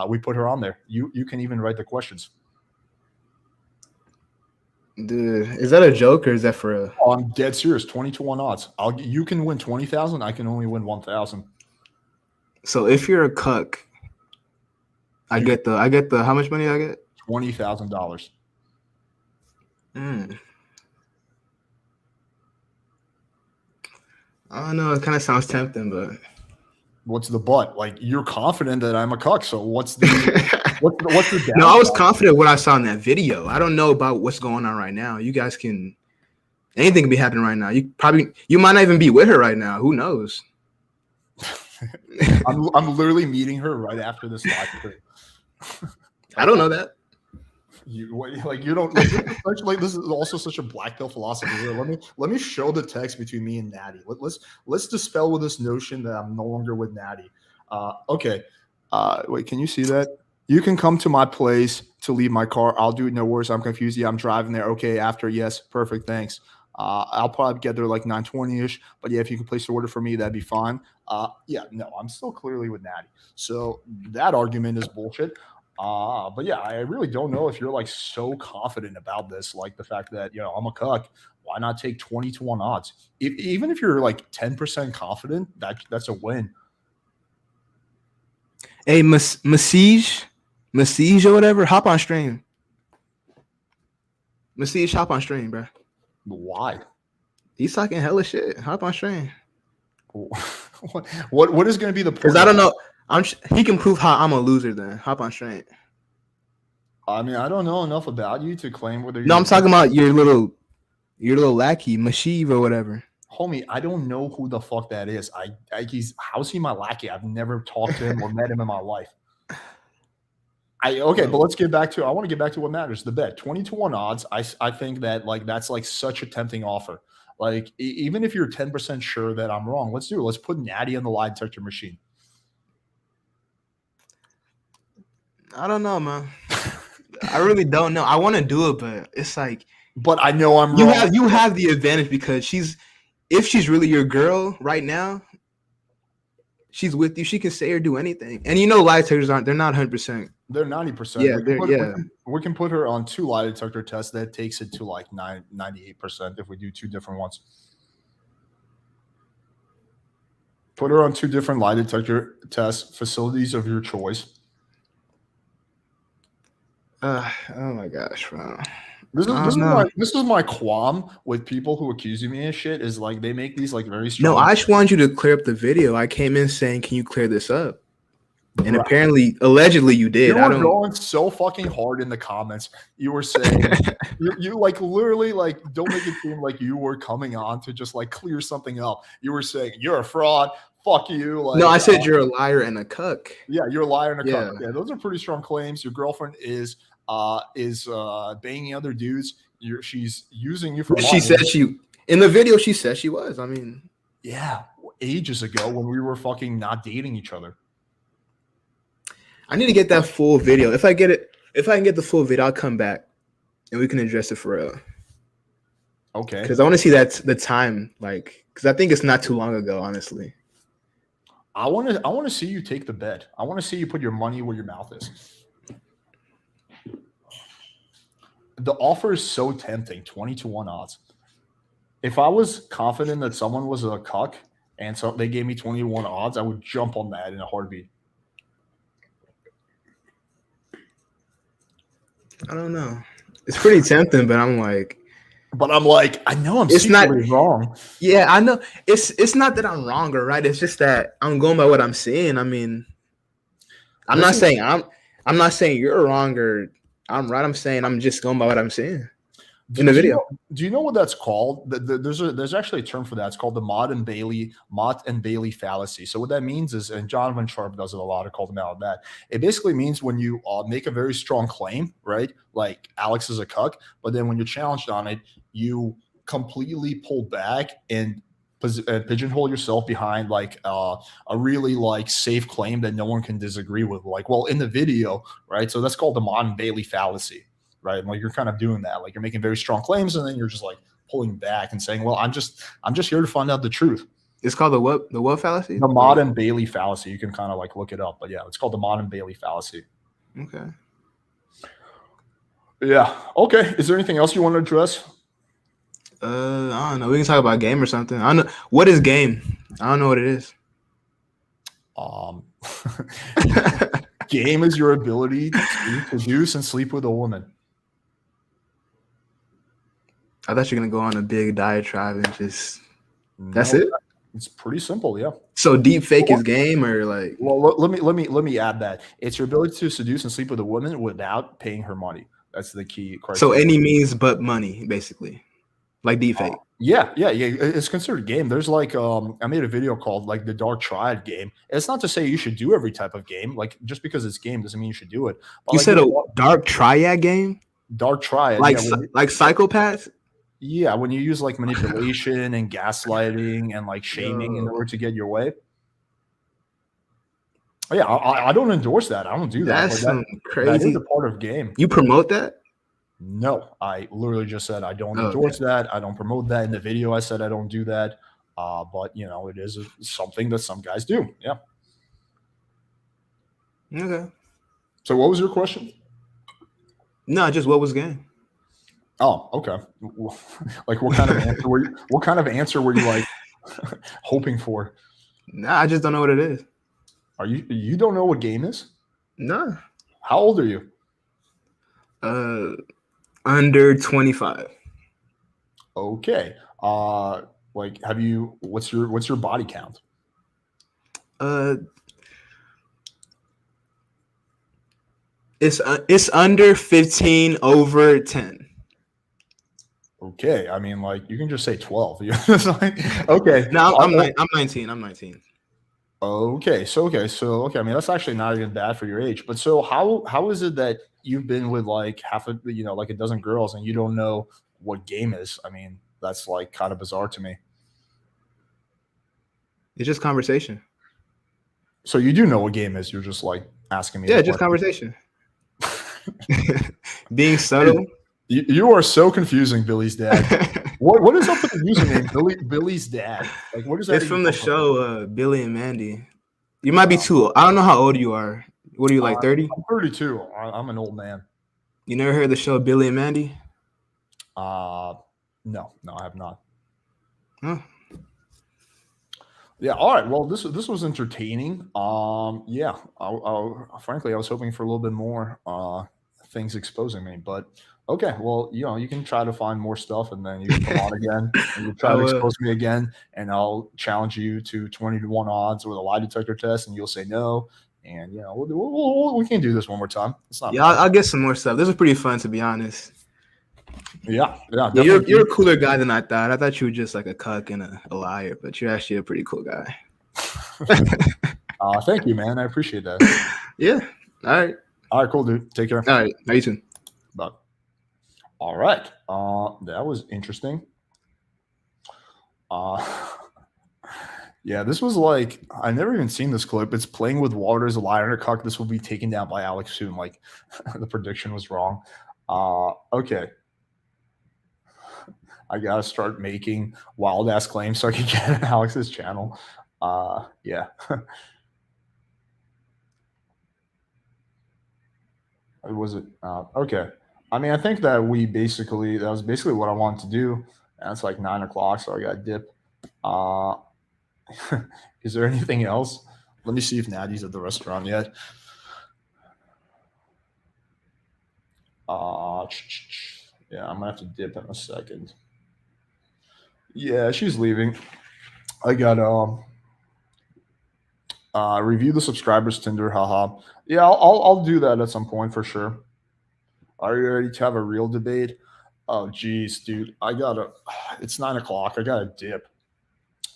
We put her on there. You can even write the questions. Dude, is that a joke or is that for real? I'm dead serious. 20 to 1 odds. You can win 20,000. I can only win 1,000. So if you're a cuck, I get the how much money I get? $20,000. I don't know. It kind of sounds tempting, but what's the but? Like you're confident that I'm a cuck. So what's the what's the downside? No, I was confident what I saw in that video. I don't know about what's going on right now. You guys can Anything can be happening right now. You might not even be with her right now. Who knows? I'm literally meeting her right after this live. I don't know that. You don't like this is also such a black pill philosophy here. Let me show the text between me and Natty. Let's dispel with this notion that I'm no longer with Natty. Okay. Wait, can you see that? You can come to my place to leave my car. I'll do it. No worries. I'm confused. Yeah, I'm driving there. Okay, after. Yes, perfect. Thanks. I'll probably get there like 9:20ish. But yeah, if you can place the order for me, that'd be fine. Yeah, no, I'm still clearly with Natty. So that argument is bullshit. But yeah, I really don't know if you're like so confident about this, like the fact that I'm a cuck. Why not take 20-1 odds? Even if you're like 10% confident, that's a win. Hey, Massage or whatever, hop on stream. Massage, hop on stream, bro. Why? He's talking hella shit. Hop on stream. What is going to be the point? Because I don't know. He can prove how I'm a loser then. Hop on stream. I mean, I don't know enough about you to claim whether. No, I'm talking about your little lackey, Mashiv or whatever. Homie, I don't know who the fuck that is. How's he my lackey? I've never talked to him or met him in my life. But let's get back to. I want to get back to what matters. The bet, 20-1 odds. I think that that's like such a tempting offer. Like even if you're 10% sure that I'm wrong, let's do it. Let's put Natty on the lie detector machine. I don't know, man. I really don't know. I want to do it, but it's like. But I know I'm wrong. You have the advantage because if she's really your girl right now, she's with you. She can say or do anything. And lie detectors they're not 100%. They're 90%. Yeah, we can put her on 2 lie detector tests. That takes it to like 98% if we do 2 different ones. Put her on 2 different lie detector tests, facilities of your choice. Oh my gosh, bro. This is my qualm with people who accuse me of shit is like they make these like very strong. No, I just want you to clear up the video. I came in saying, "Can you clear this up?" And apparently, allegedly, you did. You were going so fucking hard in the comments. You were saying you like literally like don't make it seem like you were coming on to just like clear something up. You were saying you're a fraud. Fuck you. Like, no, I said you're a liar and a cuck. Yeah, you're a liar and a cuck. Yeah, those are pretty strong claims. Your girlfriend is banging other dudes. She's using you for money. She said in the video she said she was. I mean, yeah, ages ago when we were fucking not dating each other. I need to get that full video. If I can get the full video, I'll come back and we can address it for real. Okay. Because I want to see the time, like, because I think it's not too long ago, honestly. I want to see you take the bet. I want to see you put your money where your mouth is. The offer is so tempting, 20-1 odds. If I was confident that someone was a cuck and so they gave me 20-1 odds, I would jump on that in a heartbeat. I don't know. It's pretty tempting, but I'm like, I know I'm secretly wrong. Yeah, I know. It's not that I'm wrong or right. It's just that I'm going by what I'm seeing. I mean, I'm not saying you're wrong or I'm right. I'm saying I'm just going by what I'm seeing in the video. Do you know what that's called? There's actually a term for that. It's called the Mott and Bailey fallacy. So what that means is, and Jonathan Sharp does it a lot. I called him out on that. It basically means when you make a very strong claim, right? Like Alex is a cuck, but then when you're challenged on it, you completely pull back and pigeonhole yourself behind like a really like safe claim that no one can disagree with. Like, well, in the video, right? So that's called the Mott and Bailey fallacy. Right. Like you're kind of doing that. Like you're making very strong claims and then you're just like pulling back and saying, well, I'm just here to find out the truth. It's called the what fallacy? The Mott and Bailey fallacy. You can kind of like look it up. But yeah, it's called the Mott and Bailey fallacy. Okay. Yeah. Okay. Is there anything else you want to address? I don't know. We can talk about game or something. I don't know. What is game? I don't know what it is. Game is your ability to seduce and sleep with a woman. I thought you were gonna go on a big diatribe and just that's it. It's pretty simple, yeah. So deep fake is game or like? Well, let me add that it's your ability to seduce and sleep with a woman without paying her money. That's the key criteria. So any means but money, basically. like deepfake. Yeah. It's considered a game. There's like I made a video called like the Dark Triad game. It's not to say you should do every type of game. Like just because it's game doesn't mean you should do it. But You like said a there's dark triad game, Dark Triad, like yeah, like psychopaths. yeah, when you use like manipulation and gaslighting and like shaming in Yo. order to get your way. Oh, yeah, I don't endorse that. I don't do that. That's but some that crazy. is a part of game. You promote that? No, I literally just said I don't Oh, endorse that. I don't promote that. In the video, I said I don't do that. But you know, it is something that some guys do. Yeah. Okay. So, what was your question? No, just what was game? Oh, okay. Like, what kind of answer were you? What kind of answer were you like hoping for? Nah, I just don't know what it is. Are you don't know what game is? No. How old are you? Under 25. Okay. Like, have you? What's your body count? It's under 15 over 10. Okay. I mean, like, you can just say 12. It's like, okay. No, I'm 19. I'm 19. Okay. So I mean, that's actually not even bad for your age. But so how is it that you've been with like like a dozen girls and you don't know what game is? I mean, that's like kind of bizarre to me. It's just conversation. So you do know what game is? You're just like asking me. Yeah, the just question. conversation. Being subtle. You are so confusing, Billy's dad. What is up with the username, Billy's dad? Like, what is that? It's from the show Billy and Mandy. You might be too. I don't know how old you are. What are you, like 30? I'm 32. I'm an old man. You never heard the show Billy and Mandy? No, I have not. Huh. Yeah. All right. Well, this was entertaining. Yeah. Frankly, I was hoping for a little bit more things exposing me, but okay. Well, you can try to find more stuff, and then you can come on again, and you try to expose me again, and I'll challenge you to 20-1 odds with a lie detector test, and you'll say no, and we can do this one more time. It's not. Yeah, I'll get some more stuff. This was pretty fun, to be honest. Yeah. You're a cooler guy than I thought. I thought you were just like a cuck and a liar, but you're actually a pretty cool guy. Thank you, man. I appreciate that. Yeah. All right. All right, cool, dude. Take care. All right. How you soon. Bye. All right. That was interesting. Yeah, this was like I never even seen this clip. It's playing with water as a liar and a cuck. This will be taken down by Alex soon. Like the prediction was wrong. Okay. I gotta start making wild ass claims so I can get on Alex's channel. Yeah. Was it okay? I mean, I think that was basically what I wanted to do. And it's like 9 o'clock, so I got to dip. Is there anything else? Let me see if Natty's at the restaurant yet. Yeah, I'm gonna have to dip in a second. Yeah, she's leaving. I got review the subscribers Tinder. Haha. Yeah, I'll do that at some point for sure. Are you ready to have a real debate? Oh, geez, dude. It's 9 o'clock. I gotta dip.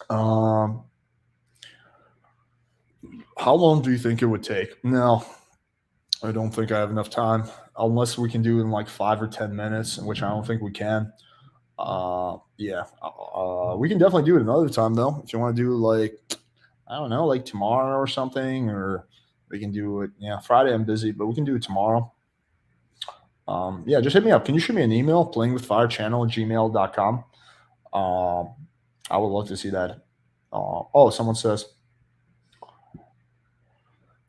How long do you think it would take? No, I don't think I have enough time. Unless we can do it in like 5 or 10 minutes, which I don't think we can. Yeah. We can definitely do it another time though. If you want to do like, I don't know, like tomorrow or something, or we can do it. Yeah, Friday I'm busy, but we can do it tomorrow. Yeah, just hit me up. Can you shoot me an email, playingwithfirechannel@gmail.com? I would love to see that. Someone says,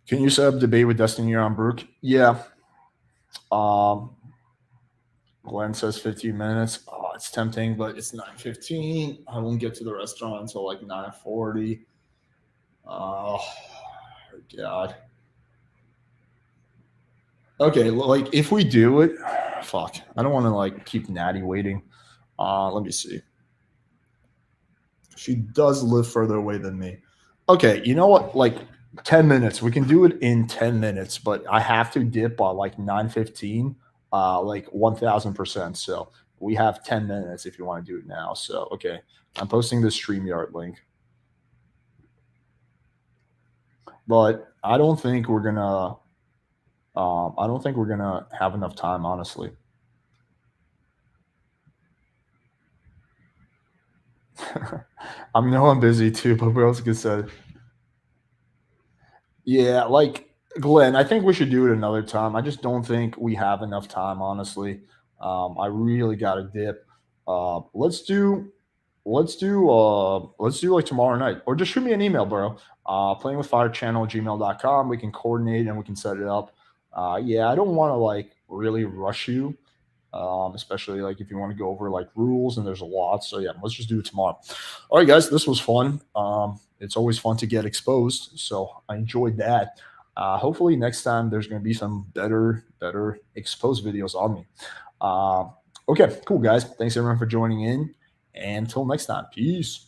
can you set up debate with Destiny on Brook? Yeah. Glenn says 15 minutes. Oh, it's tempting, but it's 9:15. I won't get to the restaurant until like 9:40. Oh, God. Okay, like if we do it, fuck. I don't want to like keep Natty waiting. Let me see. She does live further away than me. Okay, you know what? Like 10 minutes. We can do it in 10 minutes, but I have to dip by like 9:15, like 1,000%. So we have 10 minutes if you want to do it now. So, okay, I'm posting the StreamYard link. But I don't think we're gonna have enough time, honestly. I'm busy too, but what else could say? Yeah, like Glenn, I think we should do it another time. I just don't think we have enough time, honestly. I really got to dip. Let's do like tomorrow night, or just shoot me an email, bro. Playingwithfirechannel@gmail.com. We can coordinate and we can set it up. Yeah, I don't want to like really rush you, especially like if you want to go over like rules and there's a lot. So yeah, let's just do it tomorrow. All right, guys, this was fun. It's always fun to get exposed, so I enjoyed that. Hopefully next time there's going to be some better exposed videos on me. Okay, cool, guys. Thanks everyone for joining in. And until next time, peace.